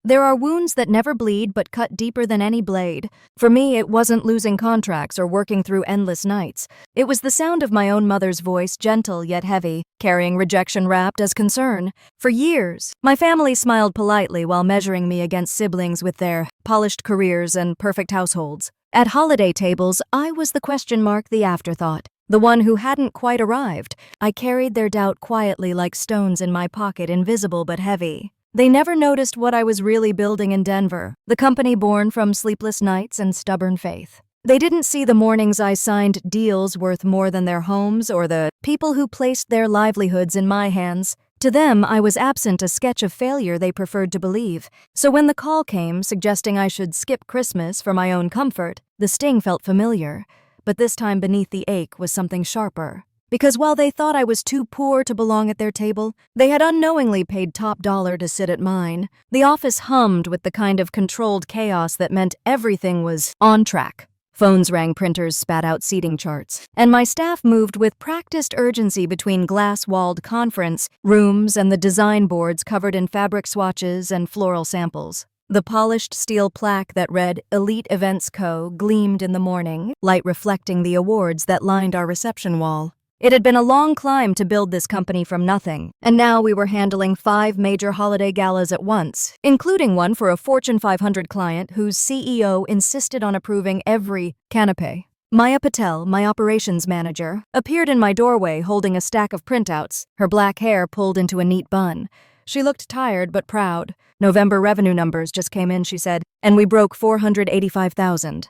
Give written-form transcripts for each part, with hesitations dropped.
There are wounds that never bleed but cut deeper than any blade. For me, it wasn't losing contracts or working through endless nights. It was the sound of my own mother's voice, gentle yet heavy, carrying rejection wrapped as concern. For years, my family smiled politely while measuring me against siblings with their polished careers and perfect households. At holiday tables, I was the question mark, the afterthought, the one who hadn't quite arrived. I carried their doubt quietly like stones in my pocket, invisible but heavy. They never noticed what I was really building in Denver, the company born from sleepless nights and stubborn faith. They didn't see the mornings I signed deals worth more than their homes or the people who placed their livelihoods in my hands. To them, I was absent, a sketch of failure they preferred to believe. So when the call came suggesting I should skip Christmas for my own comfort, the sting felt familiar. But this time beneath the ache was something sharper. Because while they thought I was too poor to belong at their table, they had unknowingly paid top dollar to sit at mine. The office hummed with the kind of controlled chaos that meant everything was on track. Phones rang, printers spat out seating charts, and my staff moved with practiced urgency between glass-walled conference rooms and the design boards covered in fabric swatches and floral samples. The polished steel plaque that read Elite Events Co. gleamed in the morning, light reflecting the awards that lined our reception wall. It had been a long climb to build this company from nothing, and now we were handling 5 major holiday galas at once, including one for a Fortune 500 client whose CEO insisted on approving every canapé. Maya Patel, my operations manager, appeared in my doorway holding a stack of printouts, her black hair pulled into a neat bun. She looked tired but proud. November revenue numbers just came in, she said, and we broke $485,000.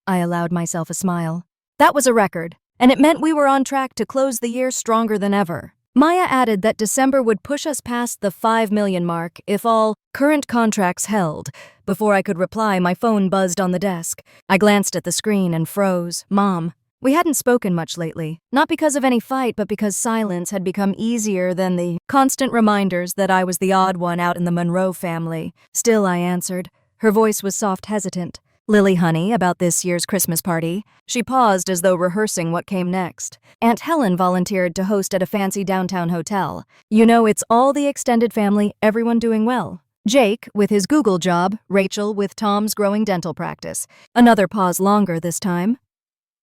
I allowed myself a smile. That was a record. And it meant we were on track to close the year stronger than ever. Maya added that December would push us past the $5 million mark if all current contracts held. Before I could reply, my phone buzzed on the desk. I glanced at the screen and froze. Mom. We hadn't spoken much lately, not because of any fight, but because silence had become easier than the constant reminders that I was the odd one out in the Monroe family. Still, I answered. Her voice was soft, hesitant. Lily, honey, about this year's Christmas party. She paused as though rehearsing what came next. Aunt Helen volunteered to host at a fancy downtown hotel. You know, it's all the extended family, everyone doing well. Jake with his Google job, Rachel with Tom's growing dental practice. Another pause, longer this time.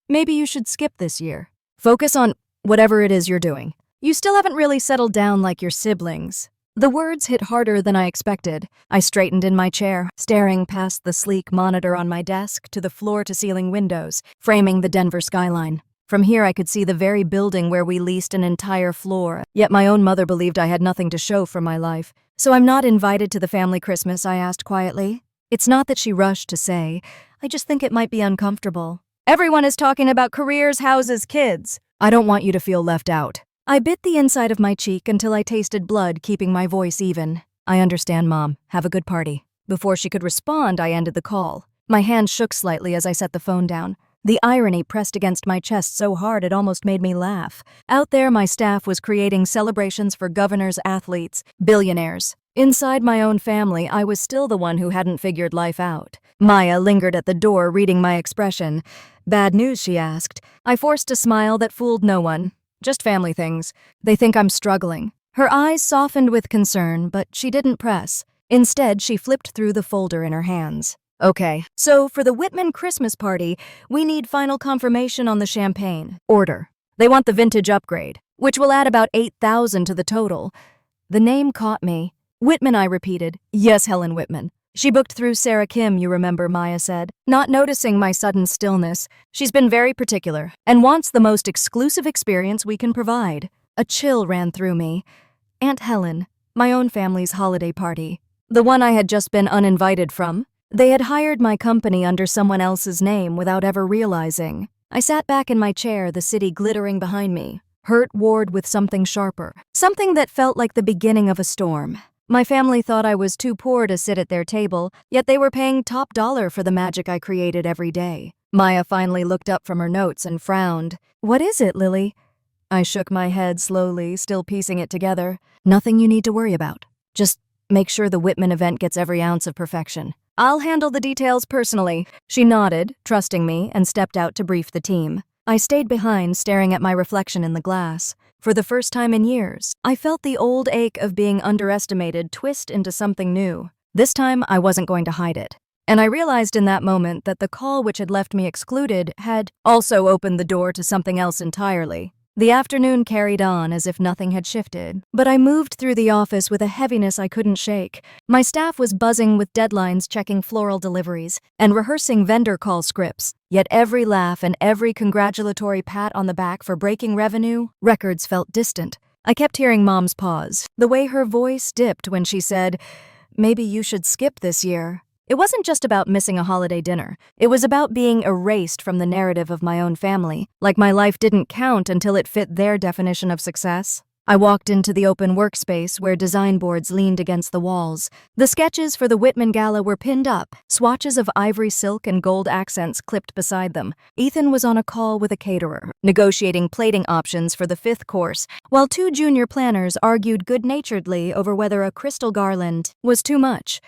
Maybe you should skip this year. Focus on whatever it is you're doing. You still haven't really settled down like your siblings. The words hit harder than I expected. I straightened in my chair, staring past the sleek monitor on my desk to the floor-to-ceiling windows, framing the Denver skyline. From here I could see the very building where we leased an entire floor, yet my own mother believed I had nothing to show for my life. So I'm not invited to the family Christmas, I asked quietly. It's not that she rushed to say. I just think it might be uncomfortable. Everyone is talking about careers, houses, kids. I don't want you to feel left out. I bit the inside of my cheek until I tasted blood, keeping my voice even. I understand, Mom. Have a good party. Before she could respond, I ended the call. My hand shook slightly as I set the phone down. The irony pressed against my chest so hard it almost made me laugh. Out there, my staff was creating celebrations for governors, athletes, billionaires. Inside my own family, I was still the one who hadn't figured life out. Maya lingered at the door, reading my expression. Bad news, she asked. I forced a smile that fooled no one. Just family things. They think I'm struggling. Her eyes softened with concern, but she didn't press. Instead, she flipped through the folder in her hands. Okay, so for the Whitman Christmas party, we need final confirmation on the champagne. Order. They want the vintage upgrade, which will add about $8,000 to the total. The name caught me. Whitman, I repeated. Yes, Helen Whitman. She booked through Sarah Kim, you remember, Maya said. Not noticing my sudden stillness, she's been very particular and wants the most exclusive experience we can provide. A chill ran through me. Aunt Helen, my own family's holiday party. The one I had just been uninvited from. They had hired my company under someone else's name without ever realizing. I sat back in my chair, the city glittering behind me, hurt warred with something sharper, something that felt like the beginning of a storm. My family thought I was too poor to sit at their table, yet they were paying top dollar for the magic I created every day. Maya finally looked up from her notes and frowned. What is it, Lily? I shook my head slowly, still piecing it together. Nothing you need to worry about. Just make sure the Whitman event gets every ounce of perfection. I'll handle the details personally. She nodded, trusting me, and stepped out to brief the team. I stayed behind, staring at my reflection in the glass. For the first time in years, I felt the old ache of being underestimated twist into something new. This time, I wasn't going to hide it. And I realized in that moment that the call which had left me excluded had also opened the door to something else entirely. The afternoon carried on as if nothing had shifted, but I moved through the office with a heaviness I couldn't shake. My staff was buzzing with deadlines, checking floral deliveries, and rehearsing vendor call scripts. Yet every laugh and every congratulatory pat on the back for breaking revenue records felt distant. I kept hearing Mom's pause, the way her voice dipped when she said, "Maybe you should skip this year." It wasn't just about missing a holiday dinner. It was about being erased from the narrative of my own family, like my life didn't count until it fit their definition of success. I walked into the open workspace where design boards leaned against the walls. The sketches for the Whitman Gala were pinned up, swatches of ivory silk and gold accents clipped beside them. Ethan was on a call with a caterer, negotiating plating options for the 5th course, while 2 junior planners argued good-naturedly over whether a crystal garland was too much.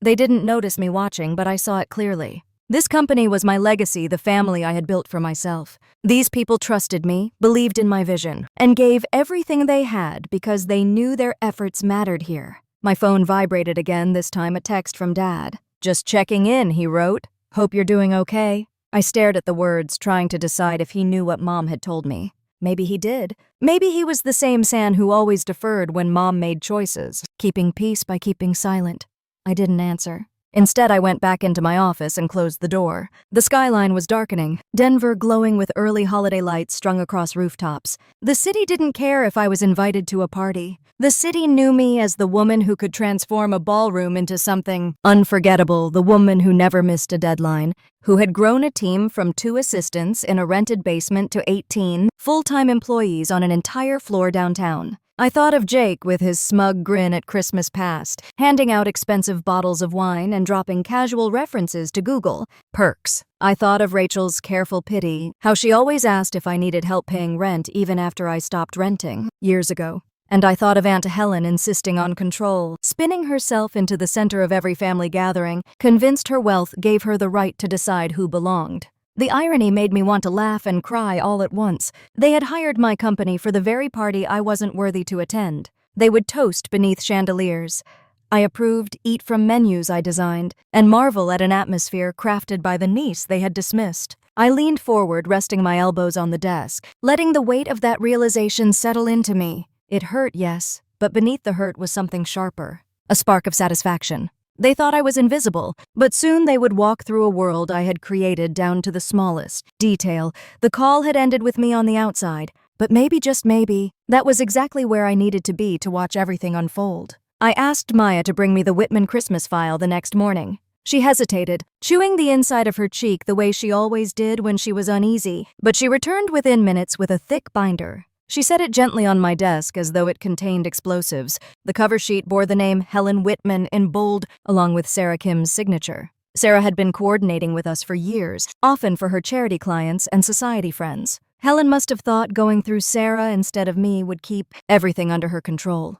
They didn't notice me watching, but I saw it clearly. This company was my legacy, the family I had built for myself. These people trusted me, believed in my vision, and gave everything they had because they knew their efforts mattered here. My phone vibrated again, this time a text from Dad. "Just checking in," he wrote. "Hope you're doing okay." I stared at the words, trying to decide if he knew what Mom had told me. Maybe he did. Maybe he was the same San who always deferred when Mom made choices, keeping peace by keeping silent. I didn't answer. Instead, I went back into my office and closed the door. The skyline was darkening, Denver glowing with early holiday lights strung across rooftops. The city didn't care if I was invited to a party. The city knew me as the woman who could transform a ballroom into something unforgettable, the woman who never missed a deadline, who had grown a team from 2 assistants in a rented basement to 18 full-time employees on an entire floor downtown. I thought of Jake with his smug grin at Christmas past, handing out expensive bottles of wine and dropping casual references to Google perks. I thought of Rachel's careful pity, how she always asked if I needed help paying rent even after I stopped renting years ago. And I thought of Aunt Helen insisting on control, spinning herself into the center of every family gathering, convinced her wealth gave her the right to decide who belonged. The irony made me want to laugh and cry all at once. They had hired my company for the very party I wasn't worthy to attend. They would toast beneath chandeliers. I approved, eat from menus I designed, and marvel at an atmosphere crafted by the niece they had dismissed. I leaned forward, resting my elbows on the desk, letting the weight of that realization settle into me. It hurt, yes, but beneath the hurt was something sharper. A spark of satisfaction. They thought I was invisible, but soon they would walk through a world I had created down to the smallest detail. The call had ended with me on the outside, but maybe, just maybe, that was exactly where I needed to be to watch everything unfold. I asked Maya to bring me the Whitman Christmas file the next morning. She hesitated, chewing the inside of her cheek the way she always did when she was uneasy, but she returned within minutes with a thick binder. She set it gently on my desk as though it contained explosives. The cover sheet bore the name Helen Whitman in bold, along with Sarah Kim's signature. Sarah had been coordinating with us for years, often for her charity clients and society friends. Helen must have thought going through Sarah instead of me would keep everything under her control.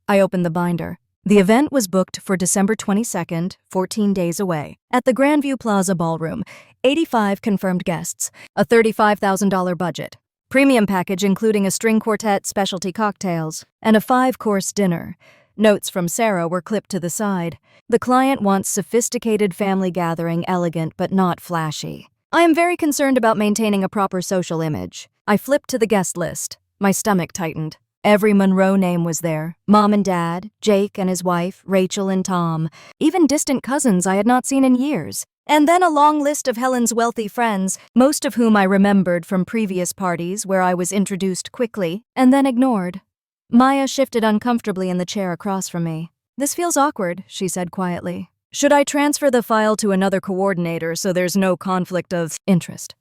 I opened the binder. The event was booked for December 22nd, 14 days away, at the Grandview Plaza Ballroom. 85 confirmed guests, a $35,000 budget. Premium package including a string quartet, specialty cocktails, and a 5-course dinner. Notes from Sarah were clipped to the side. The client wants sophisticated family gathering, elegant but not flashy. I am very concerned about maintaining a proper social image. I flipped to the guest list. My stomach tightened. Every Monroe name was there. Mom and Dad, Jake and his wife, Rachel and Tom, even distant cousins I had not seen in years. And then a long list of Helen's wealthy friends, most of whom I remembered from previous parties where I was introduced quickly and then ignored. Maya shifted uncomfortably in the chair across from me. "This feels awkward," she said quietly. "Should I transfer the file to another coordinator so there's no conflict of interest?"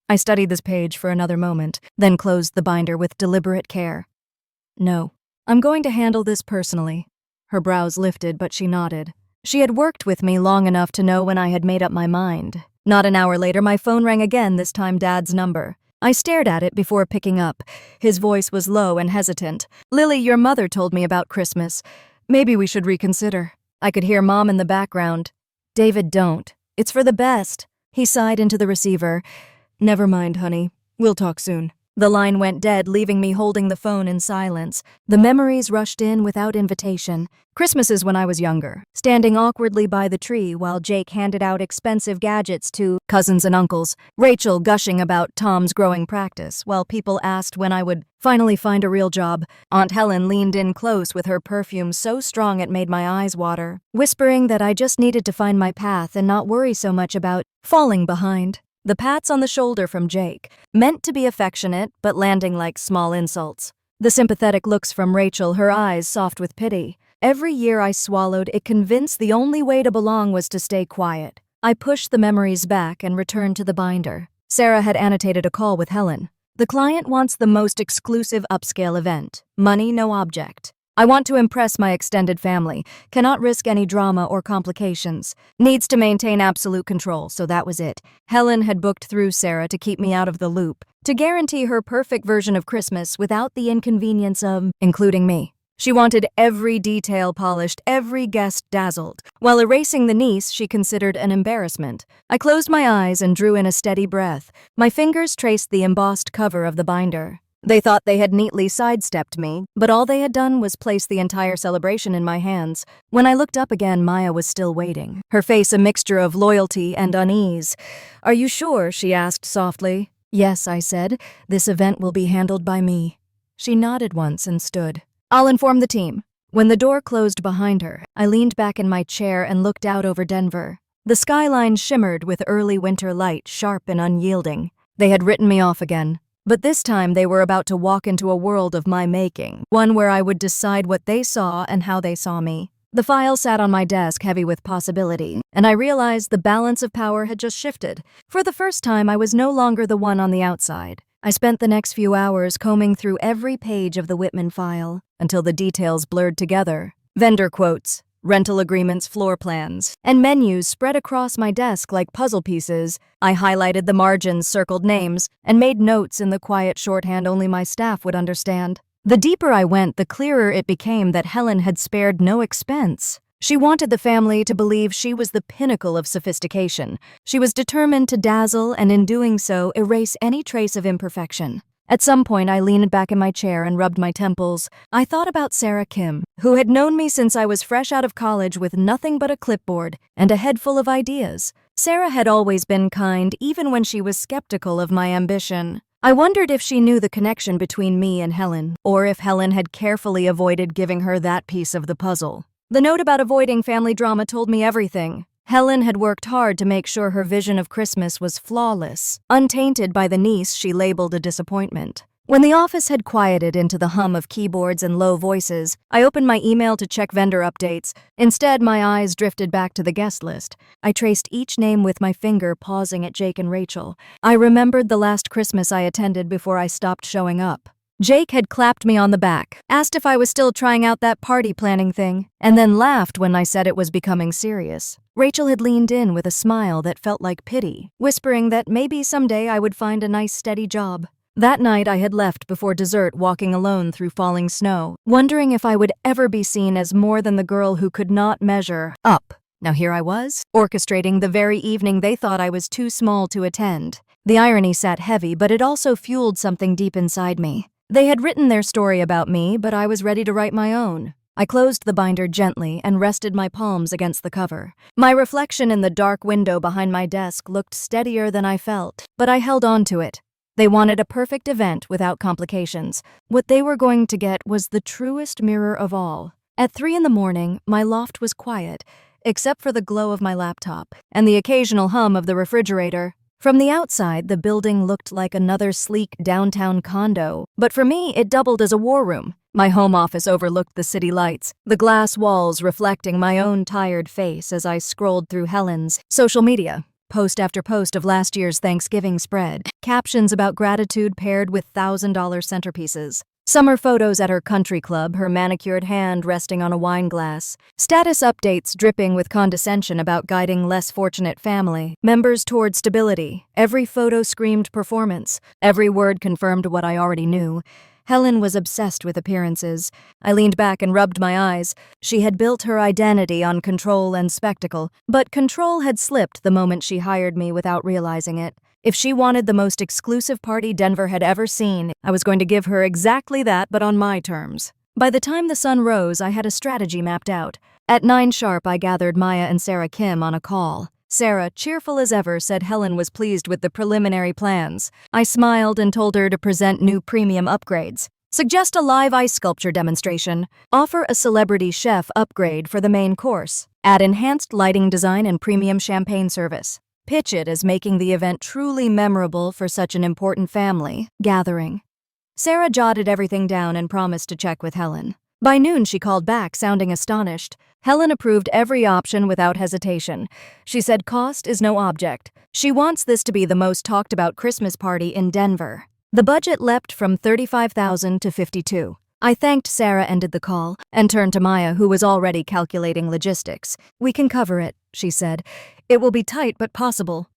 I studied this page for another moment, then closed the binder with deliberate care. "No, I'm going to handle this personally." Her brows lifted, but she nodded. She had worked with me long enough to know when I had made up my mind. Not an hour later, my phone rang again, this time Dad's number. I stared at it before picking up. His voice was low and hesitant. "Lily, your mother told me about Christmas. Maybe we should reconsider." I could hear Mom in the background. "David, don't. It's for the best." He sighed into the receiver. "Never mind, honey. We'll talk soon." The line went dead, leaving me holding the phone in silence. The memories rushed in without invitation. Christmases when I was younger, standing awkwardly by the tree while Jake handed out expensive gadgets to cousins and uncles. Rachel gushing about Tom's growing practice while people asked when I would finally find a real job. Aunt Helen leaned in close with her perfume so strong it made my eyes water, whispering that I just needed to find my path and not worry so much about falling behind. The pats on the shoulder from Jake, meant to be affectionate but landing like small insults. The sympathetic looks from Rachel, her eyes soft with pity. Every year I swallowed it, convinced the only way to belong was to stay quiet. I pushed the memories back and returned to the binder. Sarah had annotated a call with Helen. The client wants the most exclusive upscale event. Money no object. I want to impress my extended family, cannot risk any drama or complications. Needs to maintain absolute control, so that was it. Helen had booked through Sarah to keep me out of the loop, to guarantee her perfect version of Christmas without the inconvenience of including me. She wanted every detail polished, every guest dazzled, while erasing the niece she considered an embarrassment. I closed my eyes and drew in a steady breath. My fingers traced the embossed cover of the binder. They thought they had neatly sidestepped me, but all they had done was place the entire celebration in my hands. When I looked up again, Maya was still waiting, her face a mixture of loyalty and unease. "Are you sure?" she asked softly. "Yes," I said. "This event will be handled by me." She nodded once and stood. "I'll inform the team." When the door closed behind her, I leaned back in my chair and looked out over Denver. The skyline shimmered with early winter light, sharp and unyielding. They had written me off again. But this time they were about to walk into a world of my making, one where I would decide what they saw and how they saw me. The file sat on my desk, heavy with possibility, and I realized the balance of power had just shifted. For the first time, I was no longer the one on the outside. I spent the next few hours combing through every page of the Whitman file until the details blurred together. Vendor quotes, rental agreements, floor plans, and menus spread across my desk like puzzle pieces. I highlighted the margins, circled names, and made notes in the quiet shorthand only my staff would understand. The deeper I went, the clearer it became that Helen had spared no expense. She wanted the family to believe she was the pinnacle of sophistication. She was determined to dazzle and, in doing so, erase any trace of imperfection. At some point, I leaned back in my chair and rubbed my temples. I thought about Sarah Kim, who had known me since I was fresh out of college with nothing but a clipboard and a head full of ideas. Sarah had always been kind, even when she was skeptical of my ambition. I wondered if she knew the connection between me and Helen, or if Helen had carefully avoided giving her that piece of the puzzle. The note about avoiding family drama told me everything. Helen had worked hard to make sure her vision of Christmas was flawless, untainted by the niece she labeled a disappointment. When the office had quieted into the hum of keyboards and low voices, I opened my email to check vendor updates. Instead, my eyes drifted back to the guest list. I traced each name with my finger, pausing at Jake and Rachel. I remembered the last Christmas I attended before I stopped showing up. Jake had clapped me on the back, asked if I was still trying out that party planning thing, and then laughed when I said it was becoming serious. Rachel had leaned in with a smile that felt like pity, whispering that maybe someday I would find a nice steady job. That night I had left before dessert, walking alone through falling snow, wondering if I would ever be seen as more than the girl who could not measure up. Now here I was, orchestrating the very evening they thought I was too small to attend. The irony sat heavy, but it also fueled something deep inside me. They had written their story about me, but I was ready to write my own. I closed the binder gently and rested my palms against the cover. My reflection in the dark window behind my desk looked steadier than I felt, but I held on to it. They wanted a perfect event without complications. What they were going to get was the truest mirror of all. At 3 a.m, my loft was quiet, except for the glow of my laptop and the occasional hum of the refrigerator. From the outside, the building looked like another sleek downtown condo, but for me, it doubled as a war room. My home office overlooked the city lights, the glass walls reflecting my own tired face as I scrolled through Helen's social media. Post after post of last year's Thanksgiving spread, captions about gratitude paired with $1,000 centerpieces. Summer photos at her country club, her manicured hand resting on a wine glass. Status updates dripping with condescension about guiding less fortunate family members toward stability. Every photo screamed performance. Every word confirmed what I already knew. Helen was obsessed with appearances. I leaned back and rubbed my eyes. She had built her identity on control and spectacle, but control had slipped the moment she hired me without realizing it. If she wanted the most exclusive party Denver had ever seen, I was going to give her exactly that, but on my terms. By the time the sun rose, I had a strategy mapped out. At 9 sharp, I gathered Maya and Sarah Kim on a call. Sarah, cheerful as ever, said Helen was pleased with the preliminary plans. I smiled and told her to present new premium upgrades. Suggest a live ice sculpture demonstration. Offer a celebrity chef upgrade for the main course. Add enhanced lighting design and premium champagne service. Pitch it as making the event truly memorable for such an important family gathering. Sarah jotted everything down and promised to check with Helen. By noon, she called back, sounding astonished. Helen approved every option without hesitation. She said cost is no object. She wants this to be the most talked about Christmas party in Denver. The budget leapt from $35,000 to $52,000. I thanked Sarah, ended the call, and turned to Maya, who was already calculating logistics. We can cover it, she said. It will be tight but possible.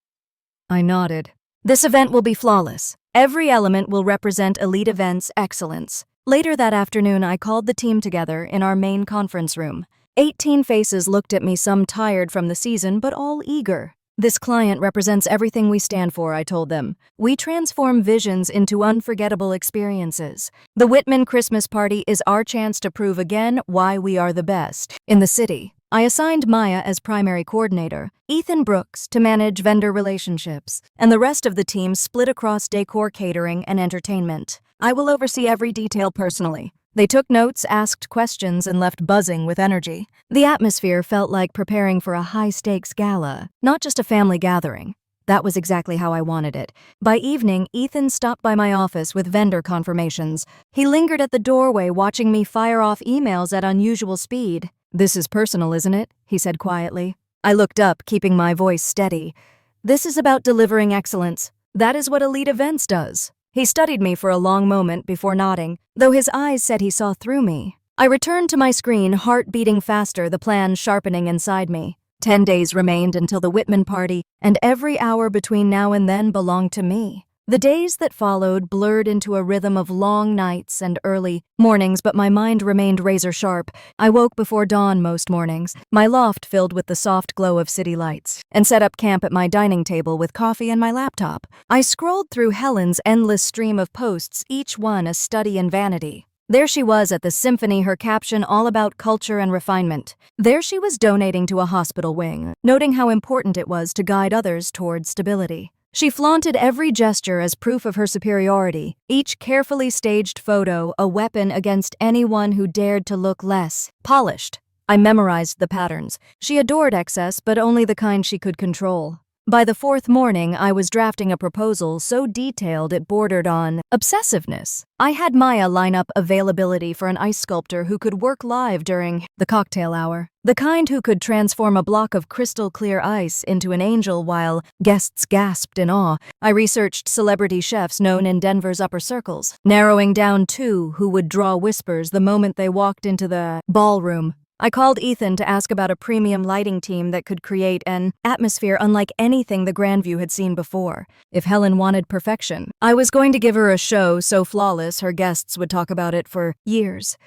I nodded. This event will be flawless. Every element will represent Elite Events' excellence. Later that afternoon, I called the team together in our main conference room. 18 faces looked at me, some tired from the season, but all eager. This client represents everything we stand for, I told them. We transform visions into unforgettable experiences. The Whitman Christmas party is our chance to prove again why we are the best in the city. I assigned Maya as primary coordinator, Ethan Brooks to manage vendor relationships, and the rest of the team split across decor, catering, and entertainment. I will oversee every detail personally. They took notes, asked questions, and left buzzing with energy. The atmosphere felt like preparing for a high-stakes gala, not just a family gathering. That was exactly how I wanted it. By evening, Ethan stopped by my office with vendor confirmations. He lingered at the doorway, watching me fire off emails at unusual speed. "This is personal, isn't it?" he said quietly. I looked up, keeping my voice steady. "This is about delivering excellence. That is what Elite Events does." He studied me for a long moment before nodding, though his eyes said he saw through me. I returned to my screen, heart beating faster, the plan sharpening inside me. 10 days remained until the Whitman party, and every hour between now and then belonged to me. The days that followed blurred into a rhythm of long nights and early mornings, but my mind remained razor sharp. I woke before dawn most mornings, my loft filled with the soft glow of city lights, and set up camp at my dining table with coffee and my laptop. I scrolled through Helen's endless stream of posts, each one a study in vanity. There she was at the symphony, her caption all about culture and refinement. There she was donating to a hospital wing, noting how important it was to guide others toward stability. She flaunted every gesture as proof of her superiority, each carefully staged photo a weapon against anyone who dared to look less polished. I memorized the patterns. She adored excess, but only the kind she could control. By the 4th morning, I was drafting a proposal so detailed it bordered on obsessiveness. I had Maya line up availability for an ice sculptor who could work live during the cocktail hour. The kind who could transform a block of crystal clear ice into an angel while guests gasped in awe. I researched celebrity chefs known in Denver's upper circles, narrowing down 2 who would draw whispers the moment they walked into the ballroom. I called Ethan to ask about a premium lighting team that could create an atmosphere unlike anything the Grandview had seen before. If Helen wanted perfection, I was going to give her a show so flawless her guests would talk about it for years.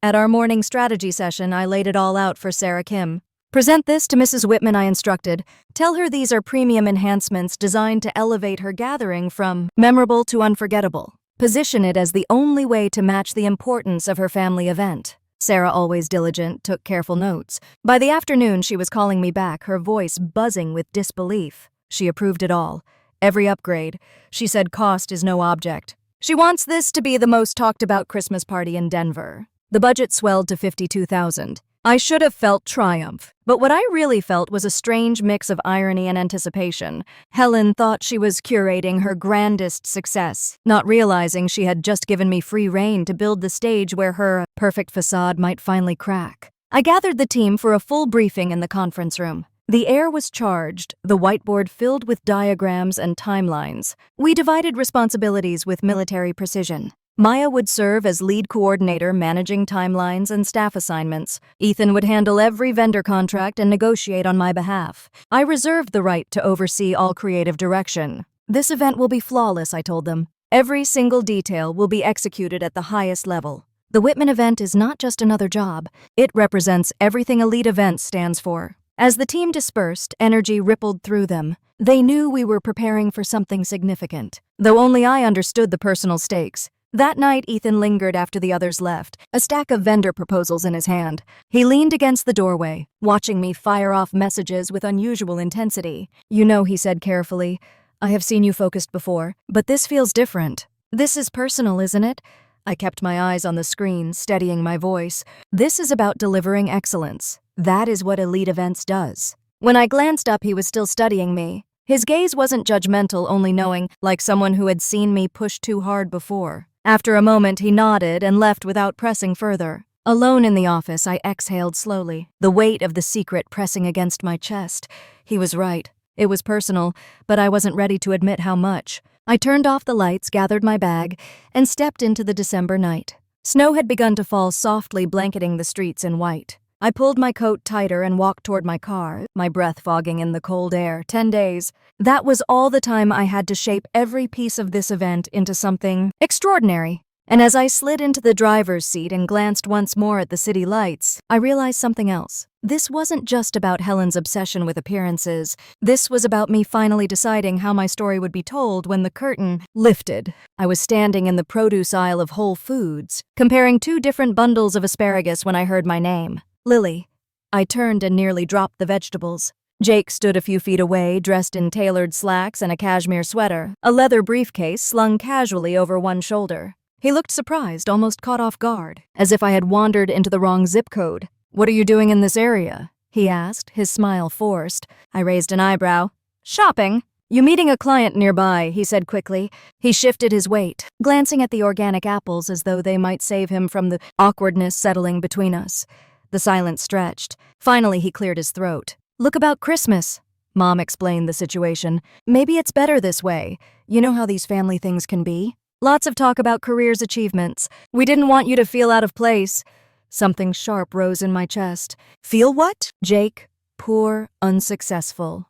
At our morning strategy session, I laid it all out for Sarah Kim. "Present this to Mrs. Whitman," I instructed. "Tell her these are premium enhancements designed to elevate her gathering from memorable to unforgettable. Position it as the only way to match the importance of her family event." Sarah, always diligent, took careful notes. By the afternoon, she was calling me back, her voice buzzing with disbelief. She approved it all. Every upgrade. She said cost is no object. She wants this to be the most talked about Christmas party in Denver. The budget swelled to $52,000. I should have felt triumph, but what I really felt was a strange mix of irony and anticipation. Helen thought she was curating her grandest success, not realizing she had just given me free rein to build the stage where her perfect facade might finally crack. I gathered the team for a full briefing in the conference room. The air was charged, the whiteboard filled with diagrams and timelines. We divided responsibilities with military precision. Maya would serve as lead coordinator, managing timelines and staff assignments. Ethan would handle every vendor contract and negotiate on my behalf. I reserved the right to oversee all creative direction. "This event will be flawless," I told them. "Every single detail will be executed at the highest level. The Whitman event is not just another job. It represents everything Elite Events stands for." As the team dispersed, energy rippled through them. They knew we were preparing for something significant, though only I understood the personal stakes. That night, Ethan lingered after the others left, a stack of vendor proposals in his hand. He leaned against the doorway, watching me fire off messages with unusual intensity. "You know," he said carefully, "I have seen you focused before, but this feels different. This is personal, isn't it?" I kept my eyes on the screen, steadying my voice. "This is about delivering excellence. That is what Elite Events does." When I glanced up, he was still studying me. His gaze wasn't judgmental, only knowing, like someone who had seen me push too hard before. After a moment, he nodded and left without pressing further. Alone in the office, I exhaled slowly, the weight of the secret pressing against my chest. He was right. It was personal, but I wasn't ready to admit how much. I turned off the lights, gathered my bag, and stepped into the December night. Snow had begun to fall softly, blanketing the streets in white. I pulled my coat tighter and walked toward my car, my breath fogging in the cold air. 10 days. That was all the time I had to shape every piece of this event into something extraordinary. And as I slid into the driver's seat and glanced once more at the city lights, I realized something else. This wasn't just about Helen's obsession with appearances. This was about me finally deciding how my story would be told when the curtain lifted. I was standing in the produce aisle of Whole Foods, comparing 2 different bundles of asparagus when I heard my name. Lily. I turned and nearly dropped the vegetables. Jake stood a few feet away, dressed in tailored slacks and a cashmere sweater, a leather briefcase slung casually over one shoulder. He looked surprised, almost caught off guard, as if I had wandered into the wrong zip code. "What are you doing in this area?" he asked, his smile forced. I raised an eyebrow. "Shopping." "You meeting a client nearby," he said quickly. He shifted his weight, glancing at the organic apples as though they might save him from the awkwardness settling between us. The silence stretched. Finally, he cleared his throat. "Look about Christmas." Mom explained the situation. "Maybe it's better this way. You know how these family things can be. Lots of talk about careers' achievements. We didn't want you to feel out of place." Something sharp rose in my chest. "Feel what?" "Jake, poor, unsuccessful.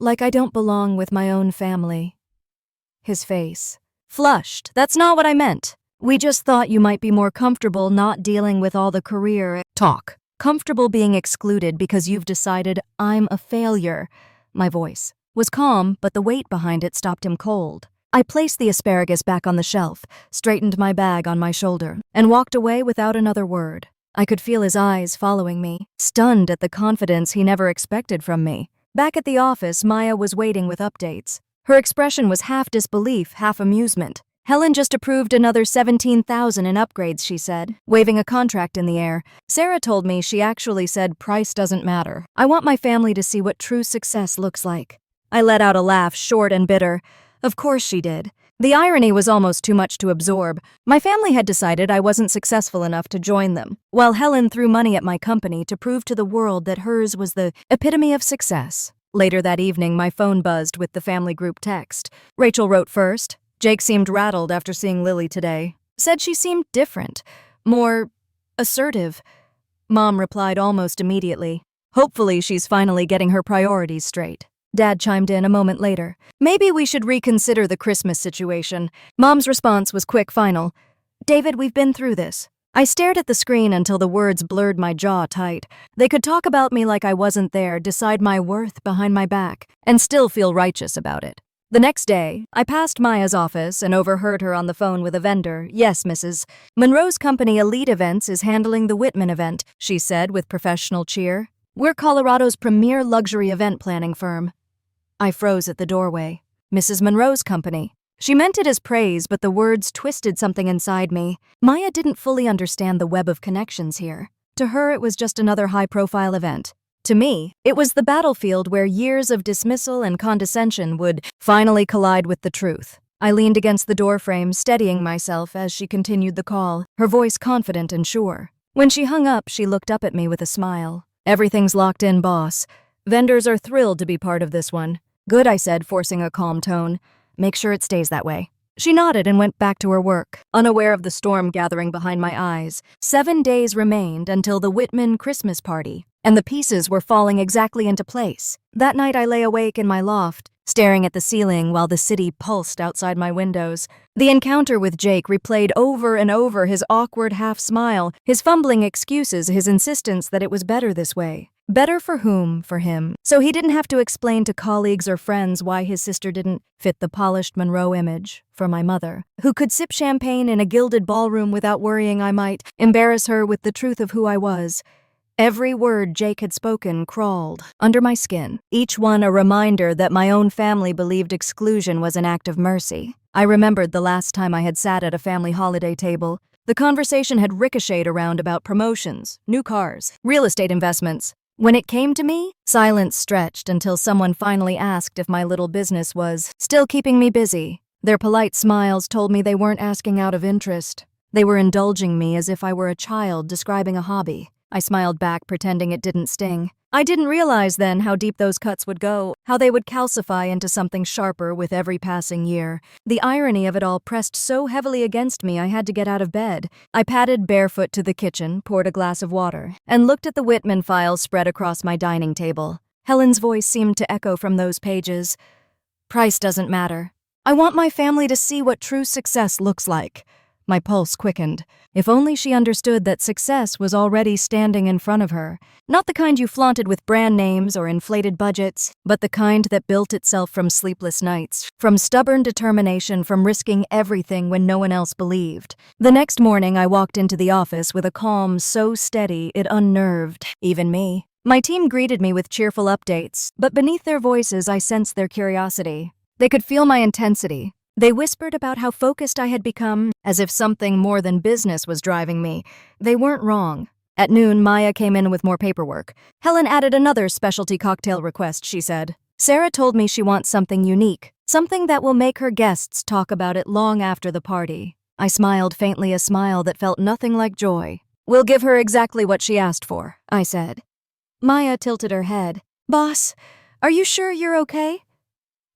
Like I don't belong with my own family." His face flushed. "That's not what I meant. We just thought you might be more comfortable not dealing with all the career talk. Comfortable being excluded because you've decided I'm a failure." My voice was calm, but the weight behind it stopped him cold. I placed the asparagus back on the shelf, straightened my bag on my shoulder, and walked away without another word. I could feel his eyes following me, stunned at the confidence he never expected from me. Back at the office, Maya was waiting with updates. Her expression was half disbelief, half amusement. "Helen just approved another $17,000 in upgrades," she said, waving a contract in the air. "Sarah told me she actually said price doesn't matter. I want my family to see what true success looks like." I let out a laugh, short and bitter. Of course she did. The irony was almost too much to absorb. My family had decided I wasn't successful enough to join them, while Helen threw money at my company to prove to the world that hers was the epitome of success. Later that evening, my phone buzzed with the family group text. Rachel wrote first. "Jake seemed rattled after seeing Lily today. Said she seemed different, more assertive." Mom replied almost immediately. "Hopefully she's finally getting her priorities straight." Dad chimed in a moment later. "Maybe we should reconsider the Christmas situation." Mom's response was quick, final. "David, we've been through this." I stared at the screen until the words blurred my jaw tight. They could talk about me like I wasn't there, decide my worth behind my back, and still feel righteous about it. The next day, I passed Maya's office and overheard her on the phone with a vendor. "Yes, Mrs. Monroe's company Elite Events is handling the Whitman event," she said with professional cheer. "We're Colorado's premier luxury event planning firm." I froze at the doorway. Mrs. Monroe's company. She meant it as praise, but the words twisted something inside me. Maya didn't fully understand the web of connections here. To her, it was just another high-profile event. To me, it was the battlefield where years of dismissal and condescension would finally collide with the truth. I leaned against the doorframe, steadying myself as she continued the call, her voice confident and sure. When she hung up, she looked up at me with a smile. "Everything's locked in, boss. Vendors are thrilled to be part of this one." "Good," I said, forcing a calm tone. "Make sure it stays that way." She nodded and went back to her work, unaware of the storm gathering behind my eyes. 7 days remained until the Whitman Christmas party, and the pieces were falling exactly into place. That night I lay awake in my loft, staring at the ceiling while the city pulsed outside my windows. The encounter with Jake replayed over and over, his awkward half-smile, his fumbling excuses, his insistence that it was better this way. Better for whom? For him. So he didn't have to explain to colleagues or friends why his sister didn't fit the polished Monroe image. For my mother, who could sip champagne in a gilded ballroom without worrying I might embarrass her with the truth of who I was. Every word Jake had spoken crawled under my skin, each one a reminder that my own family believed exclusion was an act of mercy. I remembered the last time I had sat at a family holiday table. The conversation had ricocheted around about promotions, new cars, real estate investments. When it came to me, silence stretched until someone finally asked if my little business was still keeping me busy. Their polite smiles told me they weren't asking out of interest. They were indulging me as if I were a child describing a hobby. I smiled back, pretending it didn't sting. I didn't realize then how deep those cuts would go, how they would calcify into something sharper with every passing year. The irony of it all pressed so heavily against me I had to get out of bed. I padded barefoot to the kitchen, poured a glass of water, and looked at the Whitman files spread across my dining table. Helen's voice seemed to echo from those pages. Price doesn't matter. I want my family to see what true success looks like. My pulse quickened. If only she understood that success was already standing in front of her. Not the kind you flaunted with brand names or inflated budgets, but the kind that built itself from sleepless nights, from stubborn determination, from risking everything when no one else believed. The next morning, I walked into the office with a calm so steady it unnerved even me. My team greeted me with cheerful updates, but beneath their voices I sensed their curiosity. They could feel my intensity. They whispered about how focused I had become, as if something more than business was driving me. They weren't wrong. At noon, Maya came in with more paperwork. Helen added another specialty cocktail request, she said. Sarah told me she wants something unique, something that will make her guests talk about it long after the party. I smiled faintly, a smile that felt nothing like joy. We'll give her exactly what she asked for, I said. Maya tilted her head. Boss, are you sure you're okay?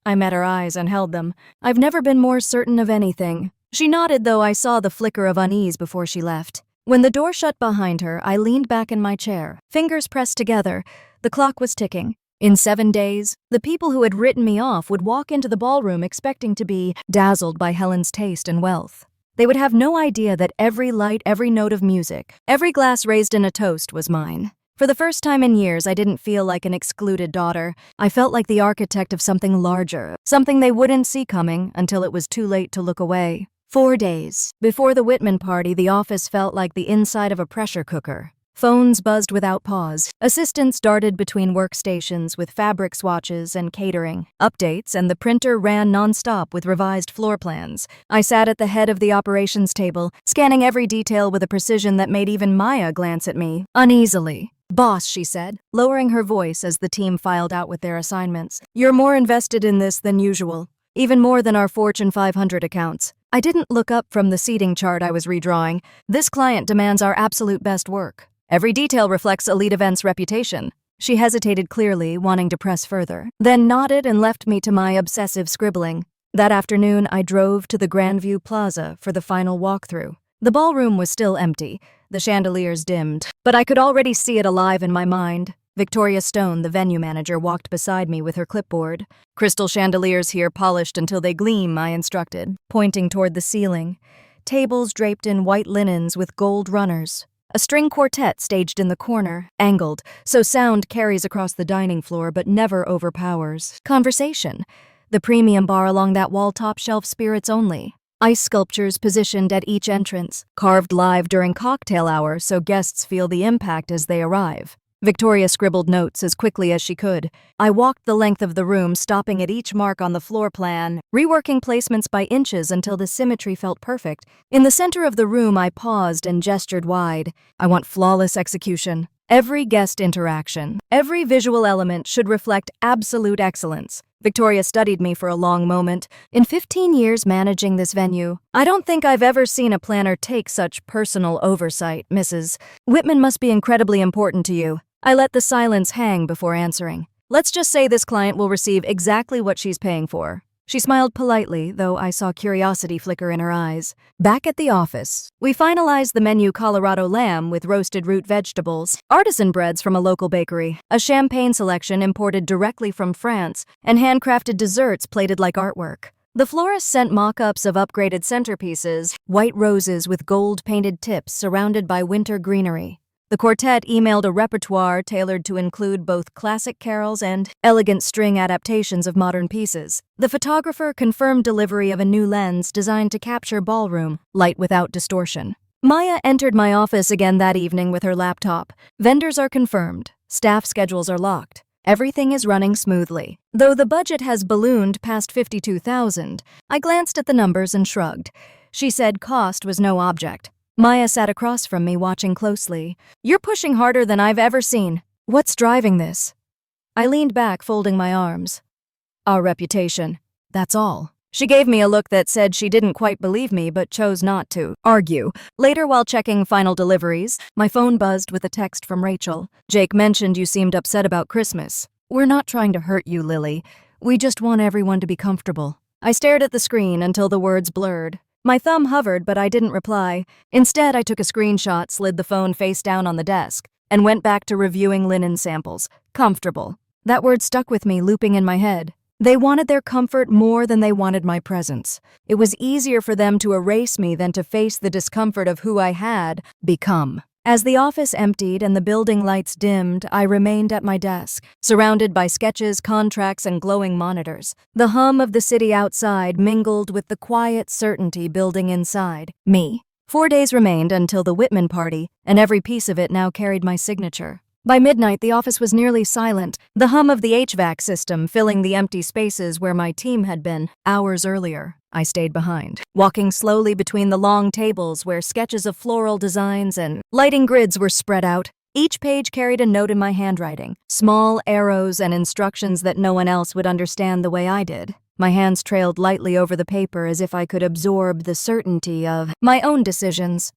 I met her eyes and held them. I've never been more certain of anything. She nodded, though I saw the flicker of unease before she left. When the door shut behind her, I leaned back in my chair, fingers pressed together. The clock was ticking. In 7 days, the people who had written me off would walk into the ballroom expecting to be dazzled by Helen's taste and wealth. They would have no idea that every light, every note of music, every glass raised in a toast was mine. For the first time in years, I didn't feel like an excluded daughter. I felt like the architect of something larger, something they wouldn't see coming until it was too late to look away. 4 days before the Whitman party, the office felt like the inside of a pressure cooker. Phones buzzed without pause. Assistants darted between workstations with fabric swatches and catering updates, and the printer ran nonstop with revised floor plans. I sat at the head of the operations table, scanning every detail with a precision that made even Maya glance at me uneasily. Boss, she said, lowering her voice as the team filed out with their assignments. You're more invested in this than usual, even more than our Fortune 500 accounts. I didn't look up from the seating chart I was redrawing. This client demands our absolute best work. Every detail reflects Elite Events' reputation. She hesitated clearly, wanting to press further, then nodded and left me to my obsessive scribbling. That afternoon, I drove to the Grandview Plaza for the final walkthrough. The ballroom was still empty, the chandeliers dimmed, but I could already see it alive in my mind. Victoria Stone, the venue manager, walked beside me with her clipboard. Crystal chandeliers here, polished until they gleam, I instructed, pointing toward the ceiling. Tables draped in white linens with gold runners. A string quartet staged in the corner, angled, so sound carries across the dining floor but never overpowers conversation. The premium bar along that wall top shelf, spirits only. Ice sculptures positioned at each entrance, carved live during cocktail hour so guests feel the impact as they arrive. Victoria scribbled notes as quickly as she could. I walked the length of the room, stopping at each mark on the floor plan, reworking placements by inches until the symmetry felt perfect. In the center of the room, I paused and gestured wide. I want flawless execution. Every guest interaction, every visual element should reflect absolute excellence. Victoria studied me for a long moment. In 15 years managing this venue, I don't think I've ever seen a planner take such personal oversight, Mrs. Whitman must be incredibly important to you. I let the silence hang before answering. Let's just say this client will receive exactly what she's paying for. She smiled politely, though I saw curiosity flicker in her eyes. Back at the office, we finalized the menu: Colorado lamb with roasted root vegetables, artisan breads from a local bakery, a champagne selection imported directly from France, and handcrafted desserts plated like artwork. The florist sent mock-ups of upgraded centerpieces, white roses with gold-painted tips surrounded by winter greenery. The quartet emailed a repertoire tailored to include both classic carols and elegant string adaptations of modern pieces. The photographer confirmed delivery of a new lens designed to capture ballroom light without distortion. Maya entered my office again that evening with her laptop. Vendors are confirmed. Staff schedules are locked. Everything is running smoothly. Though the budget has ballooned past $52,000, I glanced at the numbers and shrugged. She said cost was no object. Maya sat across from me, watching closely. "You're pushing harder than I've ever seen. What's driving this?" I leaned back, folding my arms. "Our reputation. That's all." She gave me a look that said she didn't quite believe me but chose not to argue. Later, while checking final deliveries, my phone buzzed with a text from Rachel. "Jake mentioned you seemed upset about Christmas. We're not trying to hurt you, Lily. We just want everyone to be comfortable." I stared at the screen until the words blurred. My thumb hovered, but I didn't reply. Instead, I took a screenshot, slid the phone face down on the desk, and went back to reviewing linen samples. Comfortable. That word stuck with me, looping in my head. They wanted their comfort more than they wanted my presence. It was easier for them to erase me than to face the discomfort of who I had become. As the office emptied and the building lights dimmed, I remained at my desk, surrounded by sketches, contracts, and glowing monitors. The hum of the city outside mingled with the quiet certainty building inside me. 4 days remained until the Whitman party, and every piece of it now carried my signature. By midnight, the office was nearly silent, the hum of the HVAC system filling the empty spaces where my team had been hours earlier. I stayed behind, walking slowly between the long tables where sketches of floral designs and lighting grids were spread out. Each page carried a note in my handwriting, small arrows and instructions that no one else would understand the way I did. My hands trailed lightly over the paper as if I could absorb the certainty of my own decisions.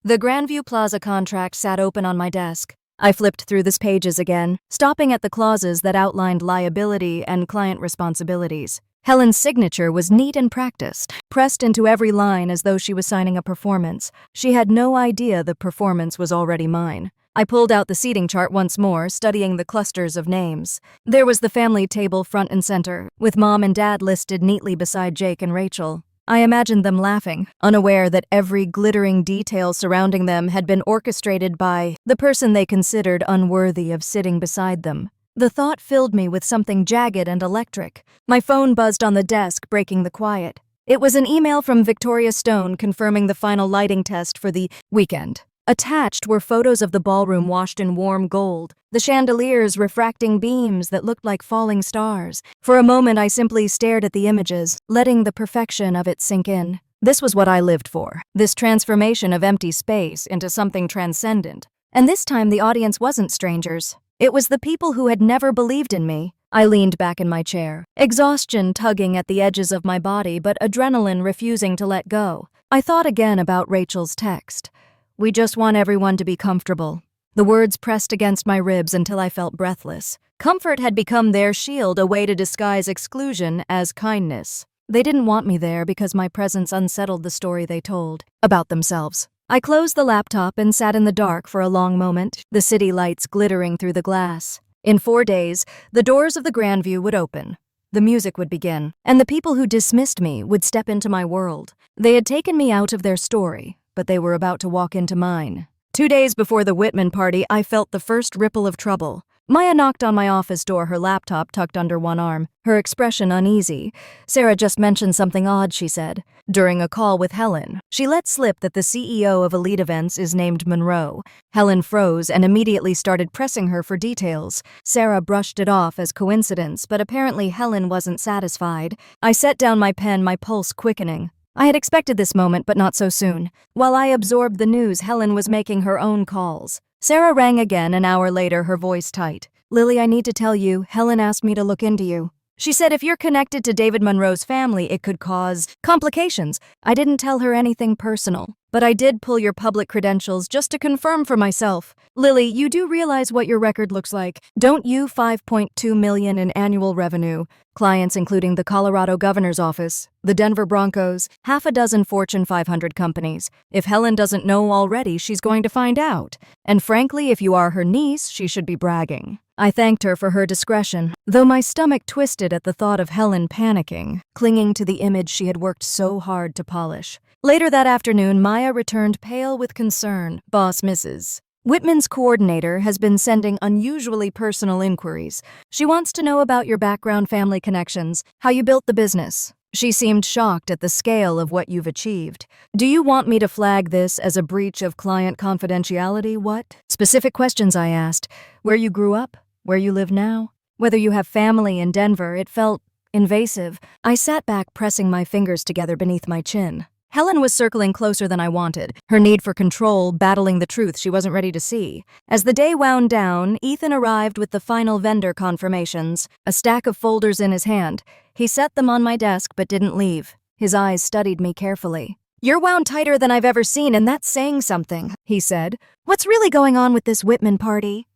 The Grandview Plaza contract sat open on my desk. I flipped through the pages again, stopping at the clauses that outlined liability and client responsibilities. Helen's signature was neat and practiced, pressed into every line as though she was signing a performance. She had no idea the performance was already mine. I pulled out the seating chart once more, studying the clusters of names. There was the family table front and center, with Mom and Dad listed neatly beside Jake and Rachel. I imagined them laughing, unaware that every glittering detail surrounding them had been orchestrated by the person they considered unworthy of sitting beside them. The thought filled me with something jagged and electric. My phone buzzed on the desk, breaking the quiet. It was an email from Victoria Stone confirming the final lighting test for the weekend. Attached were photos of the ballroom washed in warm gold, the chandeliers refracting beams that looked like falling stars. For a moment, I simply stared at the images, letting the perfection of it sink in. This was what I lived for, this transformation of empty space into something transcendent. And this time, the audience wasn't strangers. It was the people who had never believed in me. I leaned back in my chair, exhaustion tugging at the edges of my body, but adrenaline refusing to let go. I thought again about Rachel's text. "We just want everyone to be comfortable." The words pressed against my ribs until I felt breathless. Comfort had become their shield, a way to disguise exclusion as kindness. They didn't want me there because my presence unsettled the story they told about themselves. I closed the laptop and sat in the dark for a long moment, the city lights glittering through the glass. In 4 days, the doors of the Grandview would open. The music would begin, and the people who dismissed me would step into my world. They had taken me out of their story, but they were about to walk into mine. 2 days before the Whitman party, I felt the first ripple of trouble. Maya knocked on my office door, her laptop tucked under one arm, her expression uneasy. "Sarah just mentioned something odd," she said. During a call with Helen, she let slip that the CEO of Elite Events is named Monroe. Helen froze and immediately started pressing her for details. Sarah brushed it off as coincidence, but apparently Helen wasn't satisfied. I set down my pen, my pulse quickening. I had expected this moment, but not so soon. While I absorbed the news, Helen was making her own calls. Sarah rang again an hour later, her voice tight. "Lily, I need to tell you, Helen asked me to look into you. She said if you're connected to David Monroe's family, it could cause complications." I didn't tell her anything personal, but I did pull your public credentials just to confirm for myself. "Lily, you do realize what your record looks like, don't you? $5.2 million in annual revenue. Clients including the Colorado Governor's Office, the Denver Broncos, half a dozen Fortune 500 companies. If Helen doesn't know already, she's going to find out. And frankly, if you are her niece, she should be bragging." I thanked her for her discretion, though my stomach twisted at the thought of Helen panicking, clinging to the image she had worked so hard to polish. Later that afternoon, Maya returned pale with concern. "Boss, Mrs. Whitman's coordinator has been sending unusually personal inquiries. She wants to know about your background, family connections, how you built the business. She seemed shocked at the scale of what you've achieved. Do you want me to flag this as a breach of client confidentiality? What? Specific questions I asked. Where you grew up? Where you live now? Whether you have family in Denver. It felt invasive. I sat back, pressing my fingers together beneath my chin. Helen was circling closer than I wanted, her need for control battling the truth she wasn't ready to see. As the day wound down, Ethan arrived with the final vendor confirmations, a stack of folders in his hand. He set them on my desk but didn't leave. His eyes studied me carefully. "You're wound tighter than I've ever seen, and that's saying something," he said. "What's really going on with this Whitman party?"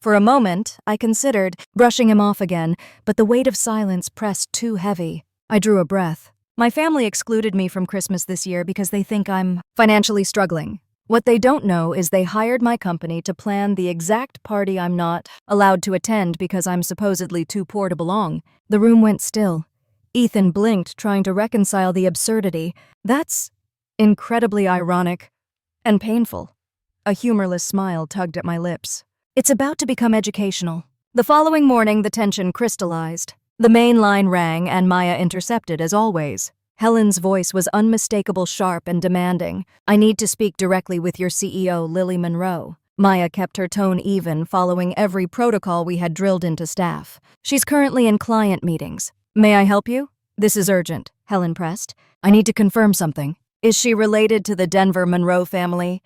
For a moment, I considered brushing him off again, but the weight of silence pressed too heavy. I drew a breath. My family excluded me from Christmas this year because they think I'm financially struggling. What they don't know is they hired my company to plan the exact party I'm not allowed to attend because I'm supposedly too poor to belong. The room went still. Ethan blinked, trying to reconcile the absurdity. That's incredibly ironic and painful. A humorless smile tugged at my lips. It's about to become educational. The following morning, the tension crystallized. The main line rang and Maya intercepted as always. Helen's voice was unmistakable, sharp and demanding. "I need to speak directly with your CEO, Lily Monroe." Maya kept her tone even, following every protocol we had drilled into staff. "She's currently in client meetings. May I help you?" "This is urgent," Helen pressed. "I need to confirm something. Is she related to the Denver Monroe family?"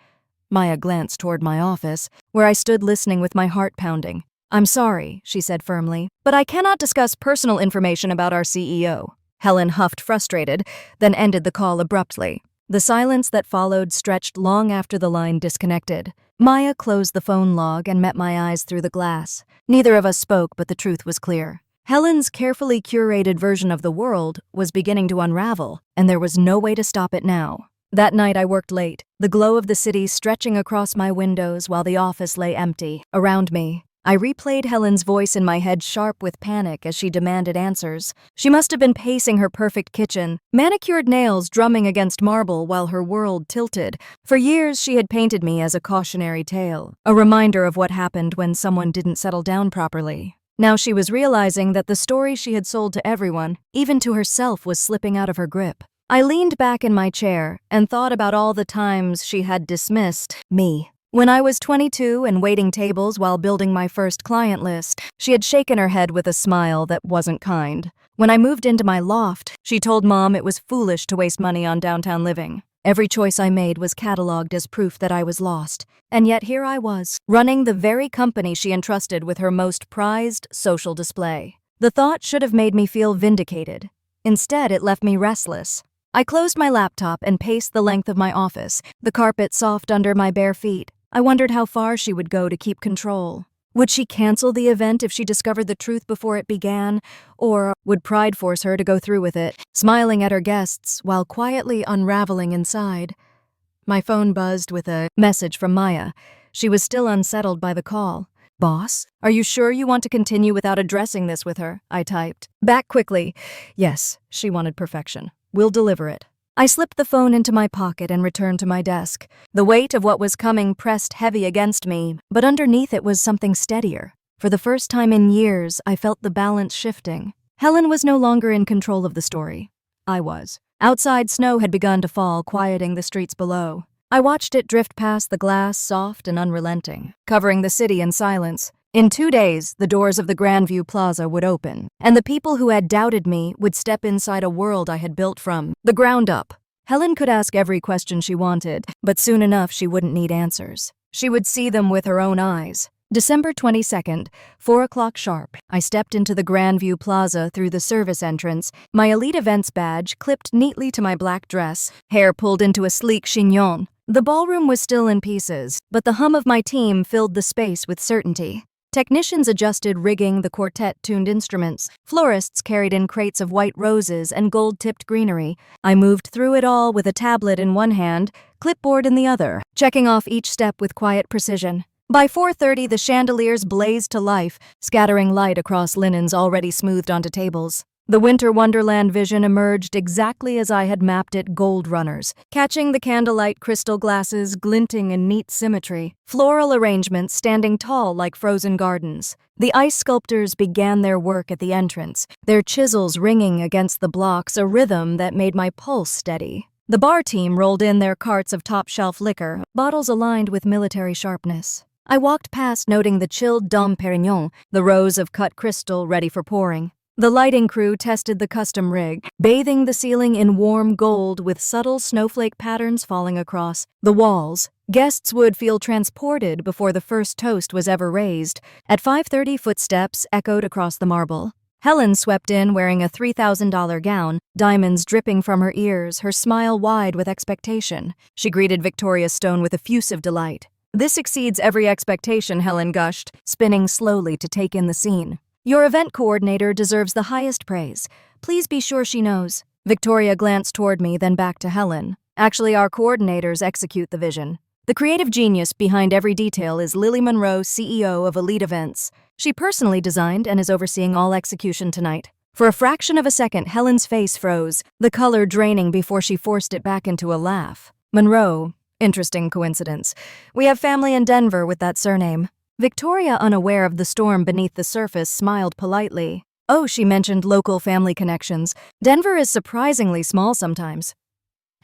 Maya glanced toward my office, where I stood listening with my heart pounding. "I'm sorry," she said firmly, "but I cannot discuss personal information about our CEO." Helen huffed, frustrated, then ended the call abruptly. The silence that followed stretched long after the line disconnected. Maya closed the phone log and met my eyes through the glass. Neither of us spoke, but the truth was clear. Helen's carefully curated version of the world was beginning to unravel, and there was no way to stop it now. That night I worked late, the glow of the city stretching across my windows while the office lay empty. Around me, I replayed Helen's voice in my head, sharp with panic as she demanded answers. She must have been pacing her perfect kitchen, manicured nails drumming against marble while her world tilted. For years she had painted me as a cautionary tale, a reminder of what happened when someone didn't settle down properly. Now she was realizing that the story she had sold to everyone, even to herself, was slipping out of her grip. I leaned back in my chair and thought about all the times she had dismissed me. When I was 22 and waiting tables while building my first client list, she had shaken her head with a smile that wasn't kind. When I moved into my loft, she told Mom it was foolish to waste money on downtown living. Every choice I made was cataloged as proof that I was lost. And yet here I was, running the very company she entrusted with her most prized social display. The thought should have made me feel vindicated. Instead, it left me restless. I closed my laptop and paced the length of my office, the carpet soft under my bare feet. I wondered how far she would go to keep control. Would she cancel the event if she discovered the truth before it began? Or would pride force her to go through with it, smiling at her guests while quietly unraveling inside? My phone buzzed with a message from Maya. She was still unsettled by the call. "Boss, are you sure you want to continue without addressing this with her?" I typed. Back quickly. Yes, she wanted perfection. We'll deliver it. I slipped the phone into my pocket and returned to my desk. The weight of what was coming pressed heavy against me, but underneath it was something steadier. For the first time in years, I felt the balance shifting. Helen was no longer in control of the story. I was. Outside, snow had begun to fall, quieting the streets below. I watched it drift past the glass, soft and unrelenting, covering the city in silence. In 2 days, the doors of the Grandview Plaza would open, and the people who had doubted me would step inside a world I had built from the ground up. Helen could ask every question she wanted, but soon enough she wouldn't need answers. She would see them with her own eyes. December 22nd, 4 o'clock sharp, I stepped into the Grandview Plaza through the service entrance, my elite events badge clipped neatly to my black dress, hair pulled into a sleek chignon. The ballroom was still in pieces, but the hum of my team filled the space with certainty. Technicians adjusted rigging, the quartet tuned instruments. Florists carried in crates of white roses and gold-tipped greenery. I moved through it all with a tablet in one hand, clipboard in the other, checking off each step with quiet precision. By 4:30, the chandeliers blazed to life, scattering light across linens already smoothed onto tables. The Winter Wonderland vision emerged exactly as I had mapped it, gold runners, catching the candlelight crystal glasses glinting in neat symmetry, floral arrangements standing tall like frozen gardens. The ice sculptors began their work at the entrance, their chisels ringing against the blocks, a rhythm that made my pulse steady. The bar team rolled in their carts of top-shelf liquor, bottles aligned with military sharpness. I walked past, noting the chilled Dom Perignon, the rows of cut crystal ready for pouring. The lighting crew tested the custom rig, bathing the ceiling in warm gold with subtle snowflake patterns falling across the walls. Guests would feel transported before the first toast was ever raised. At 5:30, footsteps echoed across the marble. Helen swept in wearing a $3,000 gown, diamonds dripping from her ears, her smile wide with expectation. She greeted Victoria Stone with effusive delight. "This exceeds every expectation," Helen gushed, spinning slowly to take in the scene. "Your event coordinator deserves the highest praise. Please be sure she knows." Victoria glanced toward me, then back to Helen. "Actually, our coordinators execute the vision. The creative genius behind every detail is Lily Monroe, CEO of Elite Events. She personally designed and is overseeing all execution tonight." For a fraction of a second, Helen's face froze, the color draining before she forced it back into a laugh. "Monroe? Interesting coincidence. We have family in Denver with that surname." Victoria, unaware of the storm beneath the surface, smiled politely. "Oh," she mentioned local family connections. "Denver is surprisingly small sometimes."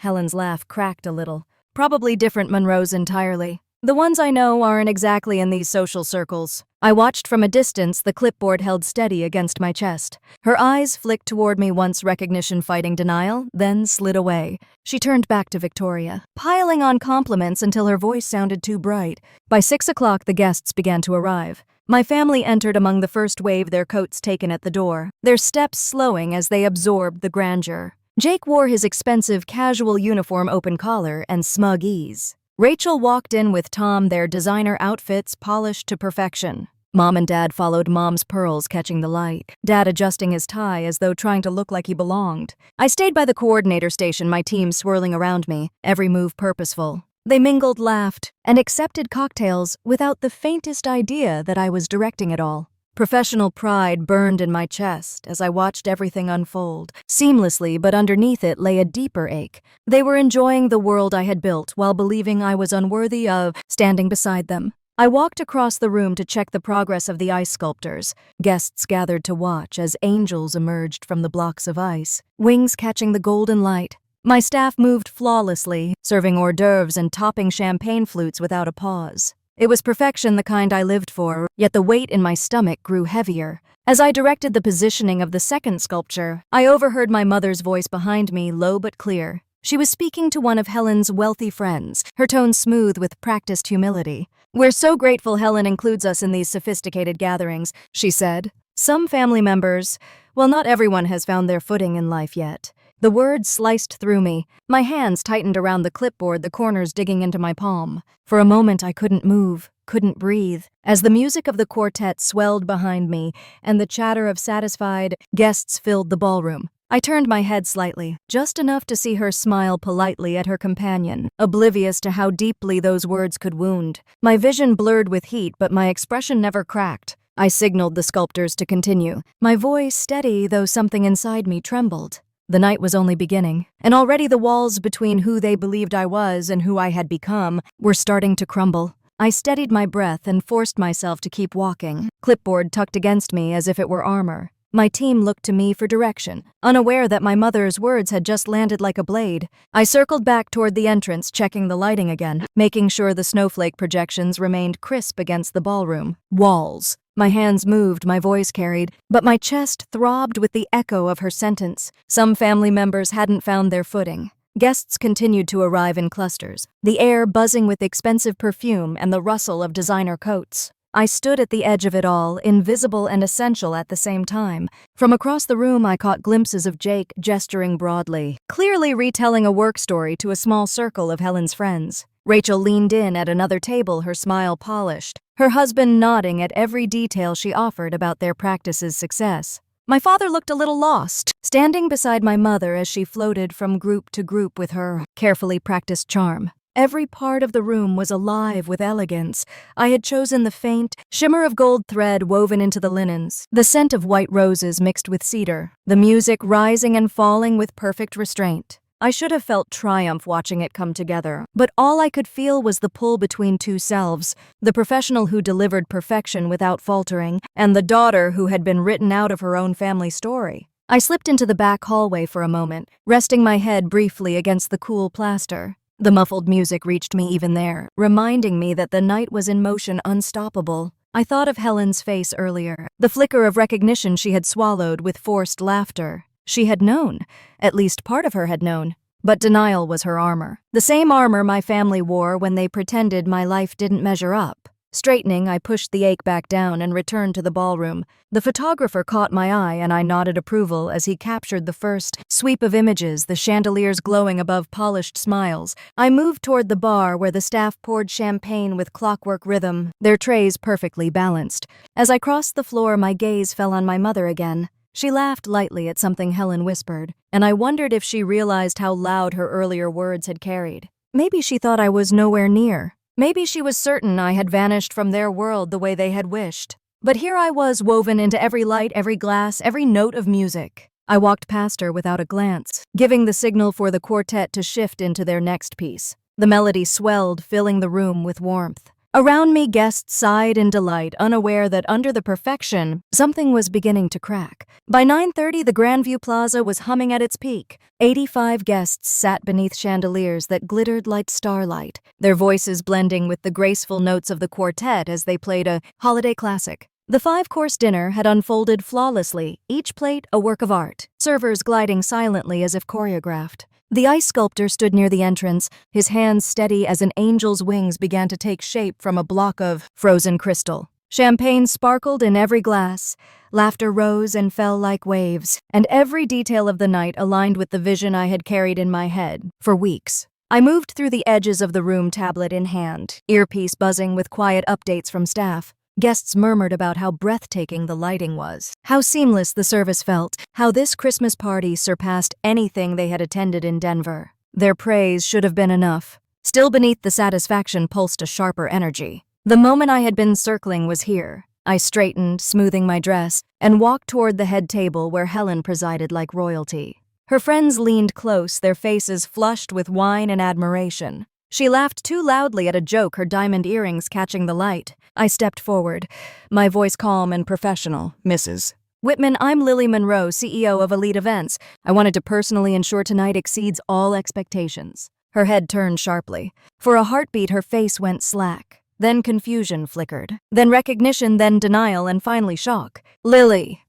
Helen's laugh cracked a little. "Probably different Monroes entirely. The ones I know aren't exactly in these social circles." I watched from a distance, the clipboard held steady against my chest. Her eyes flicked toward me, once recognition fighting denial, then slid away. She turned back to Victoria, piling on compliments until her voice sounded too bright. By 6 o'clock, the guests began to arrive. My family entered among the first wave, their coats taken at the door, their steps slowing as they absorbed the grandeur. Jake wore his expensive casual uniform, open collar, and smug ease. Rachel walked in with Tom, their designer outfits polished to perfection. Mom and Dad followed, Mom's pearls catching the light, Dad adjusting his tie as though trying to look like he belonged. I stayed by the coordinator station, my team swirling around me, every move purposeful. They mingled, laughed, and accepted cocktails without the faintest idea that I was directing it all. Professional pride burned in my chest as I watched everything unfold seamlessly, but underneath it lay a deeper ache. They were enjoying the world I had built while believing I was unworthy of standing beside them. I walked across the room to check the progress of the ice sculptors. Guests gathered to watch as angels emerged from the blocks of ice, wings catching the golden light. My staff moved flawlessly, serving hors d'oeuvres and topping champagne flutes without a pause. It was perfection, the kind I lived for, yet the weight in my stomach grew heavier. As I directed the positioning of the second sculpture, I overheard my mother's voice behind me, low but clear. She was speaking to one of Helen's wealthy friends, her tone smooth with practiced humility. "We're so grateful Helen includes us in these sophisticated gatherings," she said. "Some family members, well, not everyone has found their footing in life yet." The words sliced through me. My hands tightened around the clipboard, the corners digging into my palm. For a moment I couldn't move, couldn't breathe. As the music of the quartet swelled behind me and the chatter of satisfied guests filled the ballroom, I turned my head slightly, just enough to see her smile politely at her companion, oblivious to how deeply those words could wound. My vision blurred with heat, but my expression never cracked. I signaled the sculptors to continue, my voice steady, though something inside me trembled. The night was only beginning, and already the walls between who they believed I was and who I had become were starting to crumble. I steadied my breath and forced myself to keep walking, clipboard tucked against me as if it were armor. My team looked to me for direction, unaware that my mother's words had just landed like a blade. I circled back toward the entrance, checking the lighting again, making sure the snowflake projections remained crisp against the ballroom walls. My hands moved, my voice carried, but my chest throbbed with the echo of her sentence. Some family members hadn't found their footing. Guests continued to arrive in clusters, the air buzzing with expensive perfume and the rustle of designer coats. I stood at the edge of it all, invisible and essential at the same time. From across the room, I caught glimpses of Jake gesturing broadly, clearly retelling a work story to a small circle of Helen's friends. Rachel leaned in at another table, her smile polished, her husband nodding at every detail she offered about their practice's success. My father looked a little lost, standing beside my mother as she floated from group to group with her carefully practiced charm. Every part of the room was alive with elegance. I had chosen the faint shimmer of gold thread woven into the linens, the scent of white roses mixed with cedar, the music rising and falling with perfect restraint. I should have felt triumph watching it come together, but all I could feel was the pull between two selves, the professional who delivered perfection without faltering, and the daughter who had been written out of her own family story. I slipped into the back hallway for a moment, resting my head briefly against the cool plaster. The muffled music reached me even there, reminding me that the night was in motion unstoppable. I thought of Helen's face earlier, the flicker of recognition she had swallowed with forced laughter. She had known, at least part of her had known, but denial was her armor. The same armor my family wore when they pretended my life didn't measure up. Straightening, I pushed the ache back down and returned to the ballroom. The photographer caught my eye and I nodded approval as he captured the first sweep of images, the chandeliers glowing above polished smiles. I moved toward the bar where the staff poured champagne with clockwork rhythm, their trays perfectly balanced. As I crossed the floor, my gaze fell on my mother again. She laughed lightly at something Helen whispered, and I wondered if she realized how loud her earlier words had carried. Maybe she thought I was nowhere near. Maybe she was certain I had vanished from their world the way they had wished. But here I was, woven into every light, every glass, every note of music. I walked past her without a glance, giving the signal for the quartet to shift into their next piece. The melody swelled, filling the room with warmth. Around me, guests sighed in delight, unaware that under the perfection, something was beginning to crack. By 9:30, the Grandview Plaza was humming at its peak. 85 guests sat beneath chandeliers that glittered like starlight, their voices blending with the graceful notes of the quartet as they played a holiday classic. The 5-course dinner had unfolded flawlessly, each plate a work of art, servers gliding silently as if choreographed. The ice sculptor stood near the entrance, his hands steady as an angel's wings began to take shape from a block of frozen crystal. Champagne sparkled in every glass, laughter rose and fell like waves, and every detail of the night aligned with the vision I had carried in my head for weeks. I moved through the edges of the room, tablet in hand, earpiece buzzing with quiet updates from staff. Guests murmured about how breathtaking the lighting was, how seamless the service felt, how this Christmas party surpassed anything they had attended in Denver. Their praise should have been enough. Still beneath the satisfaction pulsed a sharper energy. The moment I had been circling was here. I straightened, smoothing my dress, and walked toward the head table where Helen presided like royalty. Her friends leaned close, their faces flushed with wine and admiration. She laughed too loudly at a joke, her diamond earrings catching the light. I stepped forward, my voice calm and professional. Mrs. Whitman, I'm Lily Monroe, CEO of Elite Events. I wanted to personally ensure tonight exceeds all expectations. Her head turned sharply. For a heartbeat, her face went slack. Then confusion flickered. Then recognition, then denial, and finally shock. Lily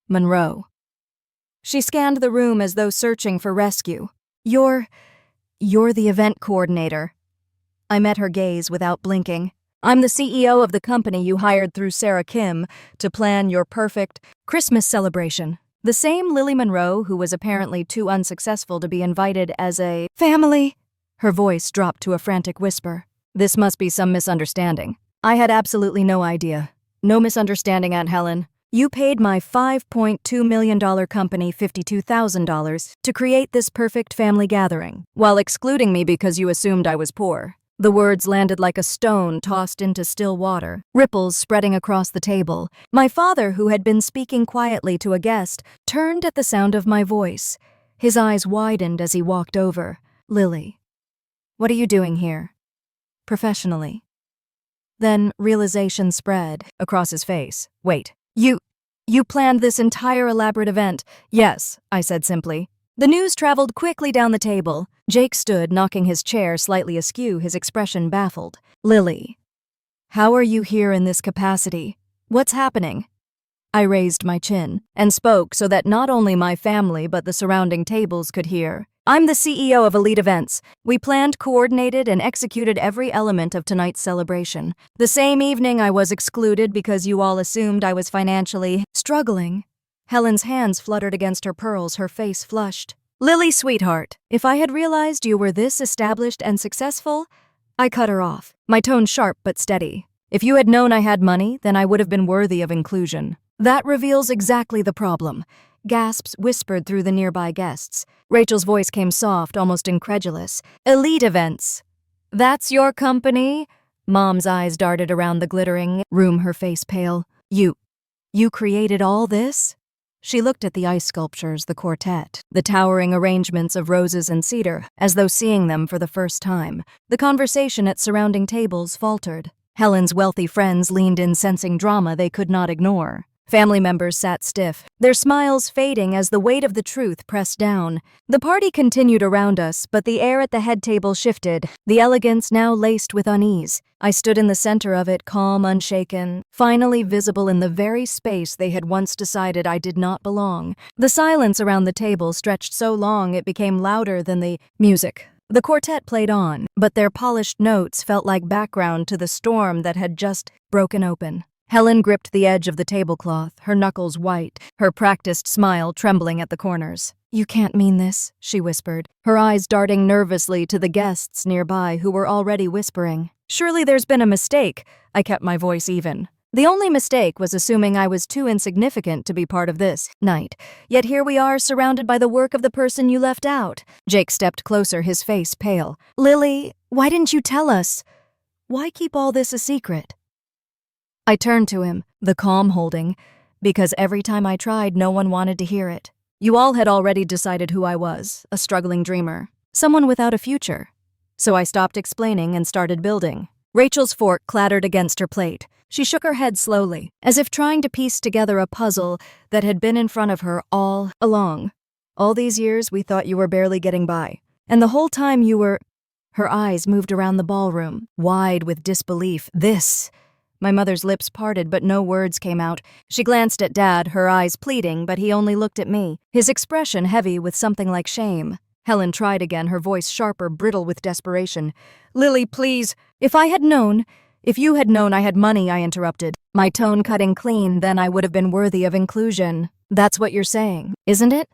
Monroe. She scanned the room as though searching for rescue. You're the event coordinator. I met her gaze without blinking. I'm the CEO of the company you hired through Sarah Kim to plan your perfect Christmas celebration. The same Lily Monroe who was apparently too unsuccessful to be invited as a family. Her voice dropped to a frantic whisper. This must be some misunderstanding. I had absolutely no idea. No misunderstanding, Aunt Helen. You paid my $5.2 million company $52,000 to create this perfect family gathering, while excluding me because you assumed I was poor. The words landed like a stone tossed into still water, ripples spreading across the table. My father, who had been speaking quietly to a guest, turned at the sound of my voice. His eyes widened as he walked over. Lily, what are you doing here? Professionally. Then realization spread across his face. Wait, you planned this entire elaborate event? Yes, I said simply. The news traveled quickly down the table. Jake stood, knocking his chair slightly askew, his expression baffled. Lily, how are you here in this capacity? What's happening? I raised my chin and spoke so that not only my family but the surrounding tables could hear. I'm the CEO of Elite Events. We planned, coordinated, and executed every element of tonight's celebration. The same evening I was excluded because you all assumed I was financially struggling. Helen's hands fluttered against her pearls, her face flushed. Lily, sweetheart, if I had realized you were this established and successful, I cut her off, my tone sharp but steady. If you had known I had money, then I would have been worthy of inclusion. That reveals exactly the problem. Gasps whispered through the nearby guests. Rachel's voice came soft, almost incredulous. Elite Events. That's your company? Mom's eyes darted around the glittering room, her face pale. You created all this? She looked at the ice sculptures, the quartet, the towering arrangements of roses and cedar, as though seeing them for the first time. The conversation at surrounding tables faltered. Helen's wealthy friends leaned in, sensing drama they could not ignore. Family members sat stiff, their smiles fading as the weight of the truth pressed down. The party continued around us, but the air at the head table shifted, the elegance now laced with unease. I stood in the center of it, calm, unshaken, finally visible in the very space they had once decided I did not belong. The silence around the table stretched so long it became louder than the music. The quartet played on, but their polished notes felt like background to the storm that had just broken open. Helen gripped the edge of the tablecloth, her knuckles white, her practiced smile trembling at the corners. "You can't mean this," she whispered, her eyes darting nervously to the guests nearby who were already whispering. "Surely there's been a mistake." I kept my voice even. The only mistake was assuming I was too insignificant to be part of this night. Yet here we are, surrounded by the work of the person you left out. Jake stepped closer, his face pale. "Lily, why didn't you tell us? Why keep all this a secret?" I turned to him, the calm holding, because every time I tried, no one wanted to hear it. You all had already decided who I was, a struggling dreamer, someone without a future. So I stopped explaining and started building. Rachel's fork clattered against her plate. She shook her head slowly, as if trying to piece together a puzzle that had been in front of her all along. "All these years we thought you were barely getting by. And the whole time you were—" Her eyes moved around the ballroom, wide with disbelief. "This—" My mother's lips parted, but no words came out. She glanced at Dad, her eyes pleading, but he only looked at me, his expression heavy with something like shame. Helen tried again, her voice sharper, brittle with desperation. "Lily, please. If you had known I had money," I interrupted, my tone cutting clean, "then I would have been worthy of inclusion." "That's what you're saying, isn't it?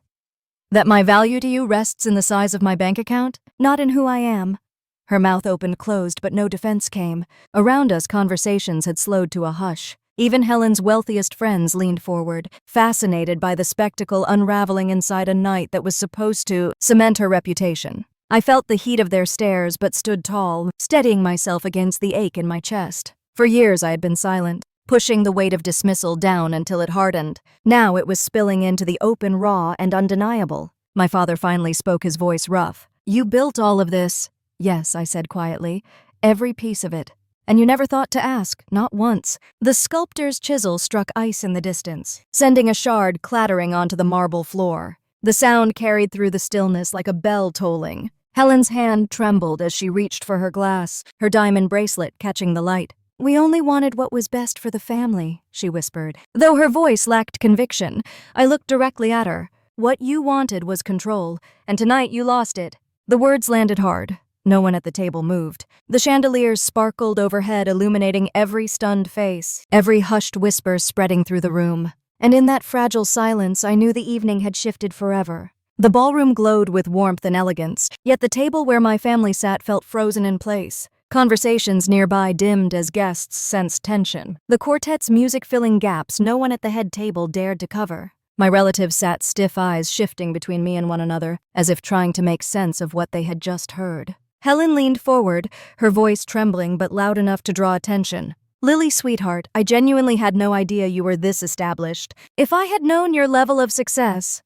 That my value to you rests in the size of my bank account, not in who I am?" Her mouth opened closed, but no defense came. Around us, conversations had slowed to a hush. Even Helen's wealthiest friends leaned forward, fascinated by the spectacle unraveling inside a night that was supposed to cement her reputation. I felt the heat of their stares, but stood tall, steadying myself against the ache in my chest. For years I had been silent, pushing the weight of dismissal down until it hardened. Now it was spilling into the open, raw, and undeniable. My father finally spoke, his voice rough. "You built all of this." "Yes," I said quietly, "every piece of it. And you never thought to ask, not once." The sculptor's chisel struck ice in the distance, sending a shard clattering onto the marble floor. The sound carried through the stillness like a bell tolling. Helen's hand trembled as she reached for her glass, her diamond bracelet catching the light. "We only wanted what was best for the family," she whispered. Though her voice lacked conviction, I looked directly at her. "What you wanted was control, and tonight you lost it." The words landed hard. No one at the table moved. The chandeliers sparkled overhead, illuminating every stunned face, every hushed whisper spreading through the room. And in that fragile silence, I knew the evening had shifted forever. The ballroom glowed with warmth and elegance, yet the table where my family sat felt frozen in place. Conversations nearby dimmed as guests sensed tension. The quartet's music filling gaps no one at the head table dared to cover. My relatives sat stiff, eyes shifting between me and one another, as if trying to make sense of what they had just heard. Helen leaned forward, her voice trembling but loud enough to draw attention. "Lily, sweetheart, I genuinely had no idea you were this established. If I had known your level of success—"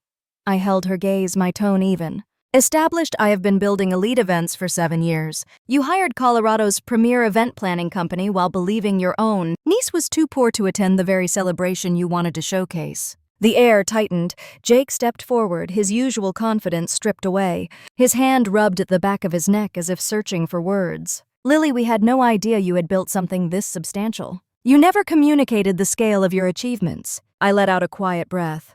I held her gaze, my tone even. "Established, I have been building elite events for 7 years. You hired Colorado's premier event planning company while believing your own niece was too poor to attend the very celebration you wanted to showcase." The air tightened. Jake stepped forward, his usual confidence stripped away. His hand rubbed at the back of his neck as if searching for words. "Lily, we had no idea you had built something this substantial. You never communicated the scale of your achievements." I let out a quiet breath.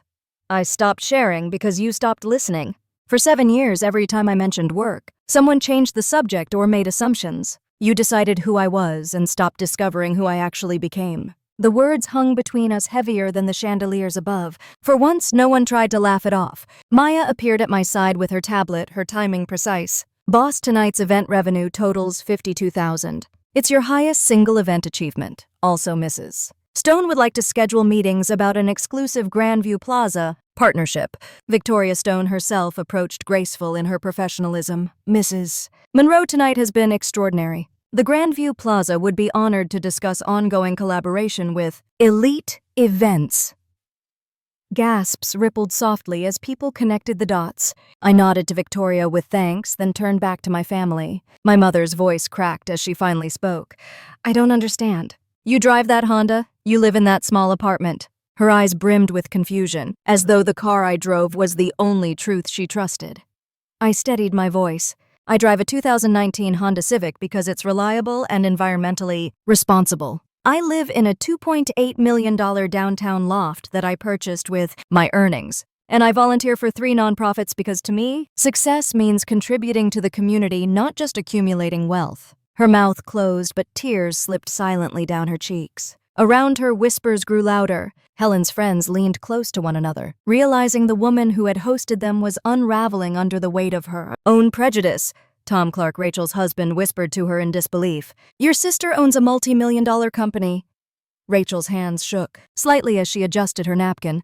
"I stopped sharing because you stopped listening. For 7 years, every time I mentioned work, someone changed the subject or made assumptions. You decided who I was and stopped discovering who I actually became." The words hung between us, heavier than the chandeliers above. For once, no one tried to laugh it off. Maya appeared at my side with her tablet, her timing precise. "Boss, tonight's event revenue totals $52,000. It's your highest single event achievement. Also, Mrs. Stone would like to schedule meetings about an exclusive Grandview Plaza Partnership. Victoria Stone herself approached graceful in her professionalism. Mrs. Monroe tonight has been extraordinary. The Grandview Plaza would be honored to discuss ongoing collaboration with Elite Events. Gasps rippled softly as people connected the dots. I nodded to Victoria with thanks, then turned back to my family. My mother's voice cracked as she finally spoke. I don't understand. You drive that Honda? You live in that small apartment? Her eyes brimmed with confusion, as though the car I drove was the only truth she trusted. I steadied my voice. I drive a 2019 Honda Civic because it's reliable and environmentally responsible. I live in a $2.8 million downtown loft that I purchased with my earnings. And I volunteer for 3 nonprofits because to me, success means contributing to the community, not just accumulating wealth. Her mouth closed, but tears slipped silently down her cheeks. Around her, whispers grew louder. Helen's friends leaned close to one another, realizing the woman who had hosted them was unraveling under the weight of her own prejudice. Tom Clark, Rachel's husband, whispered to her in disbelief. Your sister owns a multi-million-dollar company. Rachel's hands shook, slightly as she adjusted her napkin.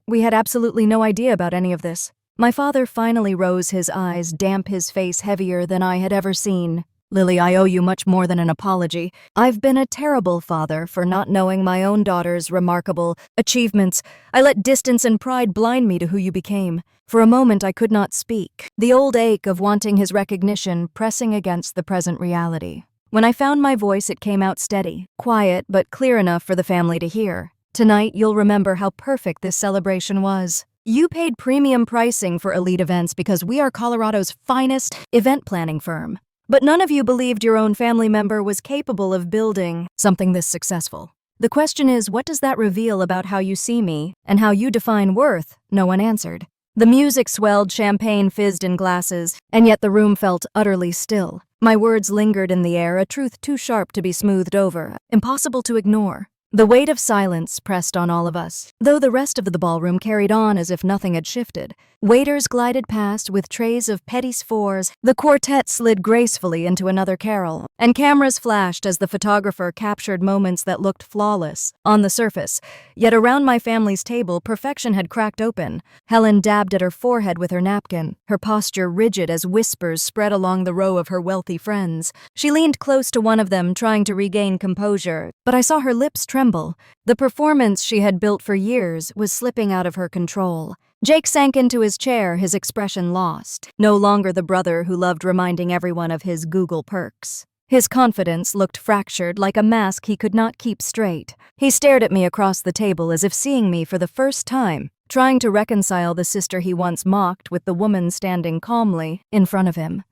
We had absolutely no idea about any of this. My father finally rose, his eyes damp, his face heavier than I had ever seen. Lily, I owe you much more than an apology. I've been a terrible father for not knowing my own daughter's remarkable achievements. I let distance and pride blind me to who you became. For a moment I could not speak, the old ache of wanting his recognition pressing against the present reality. When I found my voice, it came out steady, quiet, but clear enough for the family to hear. Tonight you'll remember how perfect this celebration was. You paid premium pricing for Elite Events because we are Colorado's finest event planning firm. But none of you believed your own family member was capable of building something this successful. The question is, what does that reveal about how you see me and how you define worth? No one answered. The music swelled, champagne fizzed in glasses, and yet the room felt utterly still. My words lingered in the air, a truth too sharp to be smoothed over, impossible to ignore. The weight of silence pressed on all of us, though the rest of the ballroom carried on as if nothing had shifted. Waiters glided past with trays of Petits Fours, the quartet slid gracefully into another carol, and cameras flashed as the photographer captured moments that looked flawless on the surface. Yet around my family's table, perfection had cracked open. Helen dabbed at her forehead with her napkin, her posture rigid as whispers spread along the row of her wealthy friends. She leaned close to one of them, trying to regain composure, but I saw her lips tremble. The performance she had built for years was slipping out of her control. Jake sank into his chair, his expression lost, no longer the brother who loved reminding everyone of his Google perks. His confidence looked fractured, like a mask he could not keep straight. He stared at me across the table as if seeing me for the first time, trying to reconcile the sister he once mocked with the woman standing calmly in front of him.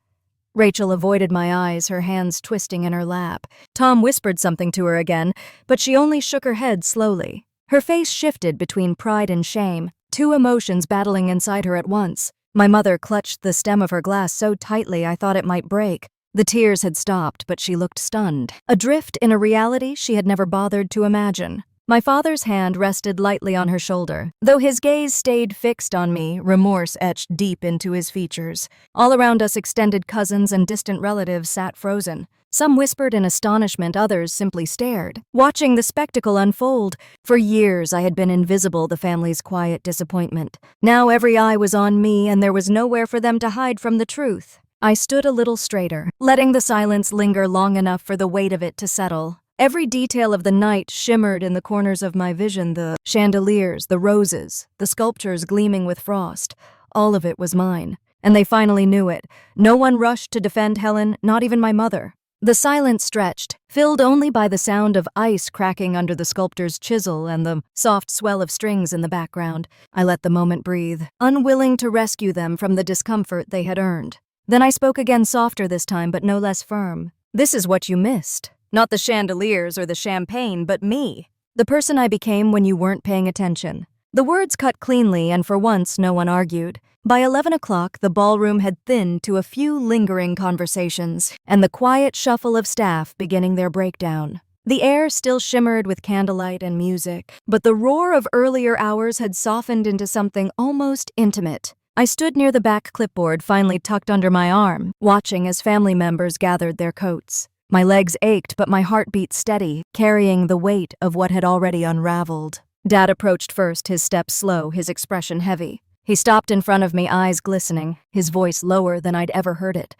Rachel avoided my eyes, her hands twisting in her lap. Tom whispered something to her again, but she only shook her head slowly. Her face shifted between pride and shame, 2 emotions battling inside her at once. My mother clutched the stem of her glass so tightly I thought it might break. The tears had stopped, but she looked stunned, adrift in a reality she had never bothered to imagine. My father's hand rested lightly on her shoulder, though his gaze stayed fixed on me, remorse etched deep into his features. All around us, extended cousins and distant relatives sat frozen. Some whispered in astonishment, others simply stared, watching the spectacle unfold. For years I had been invisible, the family's quiet disappointment. Now every eye was on me, and there was nowhere for them to hide from the truth. I stood a little straighter, letting the silence linger long enough for the weight of it to settle. Every detail of the night shimmered in the corners of my vision, the chandeliers, the roses, the sculptures gleaming with frost. All of it was mine, and they finally knew it. No one rushed to defend Helen, not even my mother. The silence stretched, filled only by the sound of ice cracking under the sculptor's chisel and the soft swell of strings in the background. I let the moment breathe, unwilling to rescue them from the discomfort they had earned. Then I spoke again, softer this time, but no less firm. This is what you missed. Not the chandeliers or the champagne, but me. The person I became when you weren't paying attention. The words cut cleanly, and for once no one argued. By 11 o'clock, the ballroom had thinned to a few lingering conversations, and the quiet shuffle of staff beginning their breakdown. The air still shimmered with candlelight and music, but the roar of earlier hours had softened into something almost intimate. I stood near the back clipboard, finally tucked under my arm, watching as family members gathered their coats. My legs ached, but my heart beat steady, carrying the weight of what had already unraveled. Dad approached first, his step slow, his expression heavy. He stopped in front of me, eyes glistening, his voice lower than I'd ever heard it.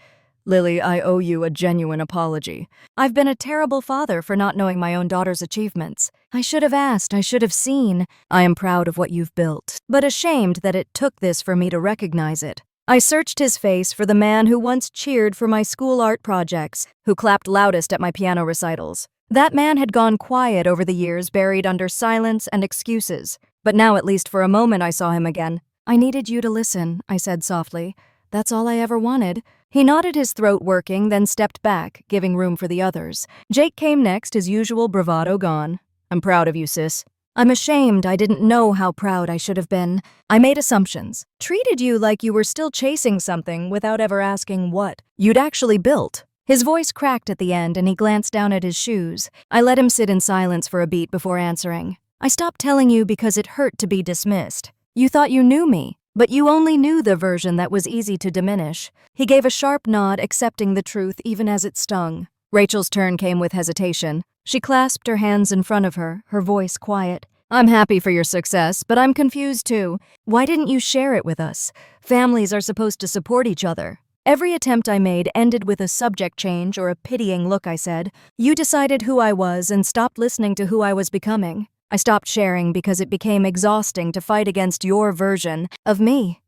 "Lily, I owe you a genuine apology. I've been a terrible father for not knowing my own daughter's achievements. I should have asked, I should have seen. I am proud of what you've built, but ashamed that it took this for me to recognize it." I searched his face for the man who once cheered for my school art projects, who clapped loudest at my piano recitals. That man had gone quiet over the years, buried under silence and excuses. But now, at least for a moment, I saw him again. "I needed you to listen," I said softly. "That's all I ever wanted." He nodded, his throat working, then stepped back, giving room for the others. Jake came next, his usual bravado gone. "I'm proud of you, sis." "I'm ashamed. I didn't know how proud I should have been. I made assumptions. Treated you like you were still chasing something without ever asking what you'd actually built." His voice cracked at the end and he glanced down at his shoes. I let him sit in silence for a beat before answering. "I stopped telling you because it hurt to be dismissed. You thought you knew me, but you only knew the version that was easy to diminish." He gave a sharp nod, accepting the truth even as it stung. Rachel's turn came with hesitation. She clasped her hands in front of her, her voice quiet. "I'm happy for your success, but I'm confused too. Why didn't you share it with us? Families are supposed to support each other." Every attempt I made ended with a subject change or a pitying look. I said, "You decided who I was and stopped listening to who I was becoming. I stopped sharing because it became exhausting to fight against your version of me."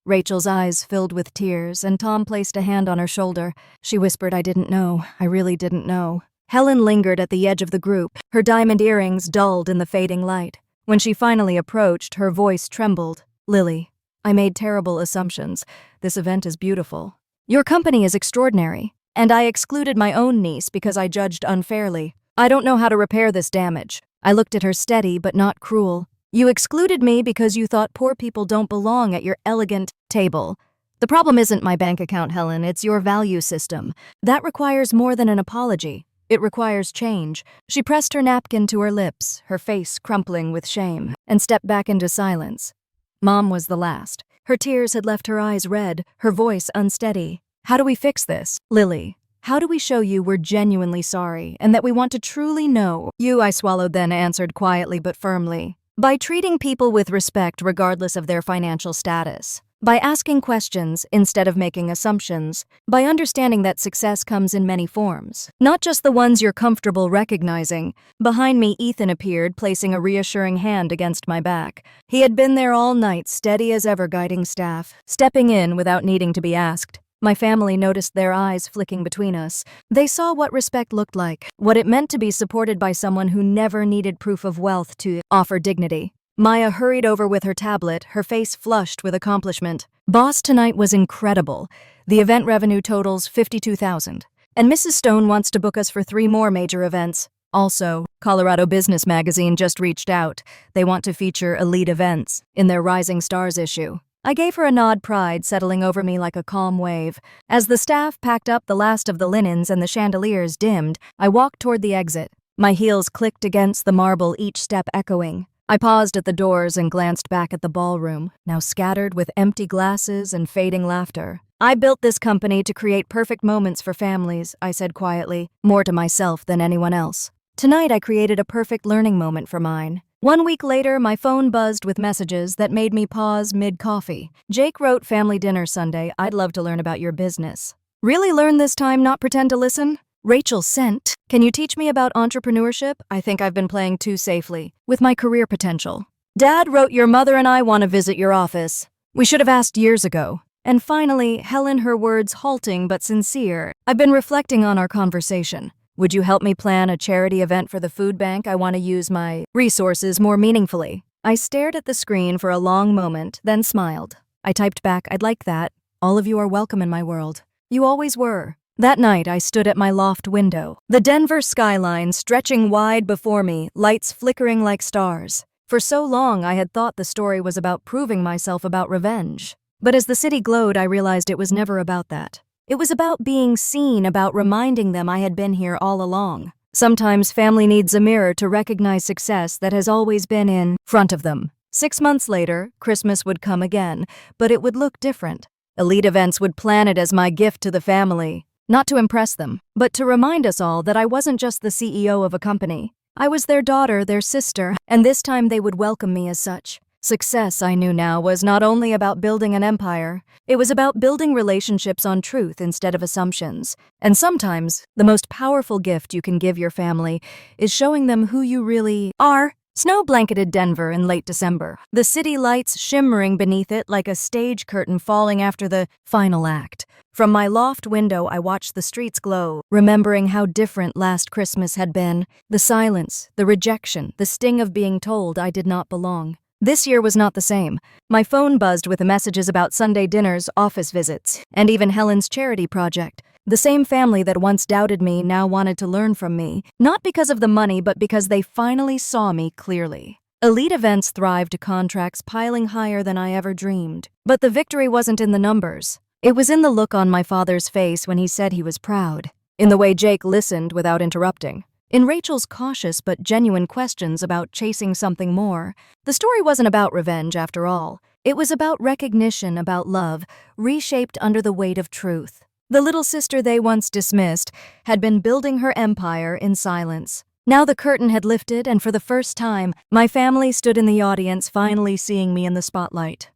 Rachel's eyes filled with tears, and Tom placed a hand on her shoulder. She whispered, "I didn't know. I really didn't know." Helen lingered at the edge of the group, her diamond earrings dulled in the fading light. When she finally approached, her voice trembled. "Lily, I made terrible assumptions. This event is beautiful. Your company is extraordinary. And I excluded my own niece because I judged unfairly. I don't know how to repair this damage." I looked at her, steady but not cruel. "You excluded me because you thought poor people don't belong at your elegant table. The problem isn't my bank account, Helen, it's your value system. That requires more than an apology. It requires change." She pressed her napkin to her lips, her face crumpling with shame, and stepped back into silence. Mom was the last. Her tears had left her eyes red, her voice unsteady. "How do we fix this, Lily? How do we show you we're genuinely sorry and that we want to truly know you?" I swallowed, then answered quietly but firmly. "By treating people with respect regardless of their financial status. By asking questions instead of making assumptions. By understanding that success comes in many forms, not just the ones you're comfortable recognizing." Behind me, Ethan appeared, placing a reassuring hand against my back. He had been there all night, steady as ever, guiding staff, stepping in without needing to be asked. My family noticed, their eyes flicking between us. They saw what respect looked like, what it meant to be supported by someone who never needed proof of wealth to offer dignity. Maya hurried over with her tablet, her face flushed with accomplishment. "Boss, tonight was incredible. The event revenue totals $52,000. And Mrs. Stone wants to book us for 3 more major events. Also, Colorado Business Magazine just reached out. They want to feature elite events in their Rising Stars issue." I gave her a nod, pride settling over me like a calm wave. As the staff packed up the last of the linens and the chandeliers dimmed, I walked toward the exit. My heels clicked against the marble, each step echoing. I paused at the doors and glanced back at the ballroom, now scattered with empty glasses and fading laughter. "I built this company to create perfect moments for families," I said quietly, more to myself than anyone else. Tonight I created a perfect learning moment for mine. 1 week later, my phone buzzed with messages that made me pause mid-coffee. Jake wrote, "Family dinner Sunday. I'd love to learn about your business." Really learn this time, not pretend to listen? Rachel sent, "Can you teach me about entrepreneurship? I think I've been playing too safely with my career potential." Dad wrote, "Your mother and I want to visit your office. We should have asked years ago." And finally, Helen, her words halting but sincere, "I've been reflecting on our conversation. Would you help me plan a charity event for the food bank? I want to use my resources more meaningfully." I stared at the screen for a long moment, then smiled. I typed back, "I'd like that. All of you are welcome in my world. You always were." That night, I stood at my loft window, the Denver skyline stretching wide before me, lights flickering like stars. For so long, I had thought the story was about proving myself, about revenge. But as the city glowed, I realized it was never about that. It was about being seen, about reminding them I had been here all along. Sometimes family needs a mirror to recognize success that has always been in front of them. 6 months later, Christmas would come again, but it would look different. Elite events would plan it as my gift to the family. Not to impress them, but to remind us all that I wasn't just the CEO of a company. I was their daughter, their sister, and this time they would welcome me as such. Success, I knew now, was not only about building an empire, it was about building relationships on truth instead of assumptions. And sometimes, the most powerful gift you can give your family is showing them who you really are. Snow blanketed Denver in late December, the city lights shimmering beneath it like a stage curtain falling after the final act. From my loft window, I watched the streets glow, remembering how different last Christmas had been. The silence, the rejection, the sting of being told I did not belong. This year was not the same. My phone buzzed with messages about Sunday dinners, office visits, and even Helen's charity project. The same family that once doubted me now wanted to learn from me, not because of the money, but because they finally saw me clearly. Elite events thrived to contracts piling higher than I ever dreamed. But the victory wasn't in the numbers. It was in the look on my father's face when he said he was proud, in the way Jake listened without interrupting, in Rachel's cautious but genuine questions about chasing something more. The story wasn't about revenge, after all. It was about recognition, about love, reshaped under the weight of truth. The little sister they once dismissed had been building her empire in silence. Now the curtain had lifted, and for the first time, my family stood in the audience, finally seeing me in the spotlight.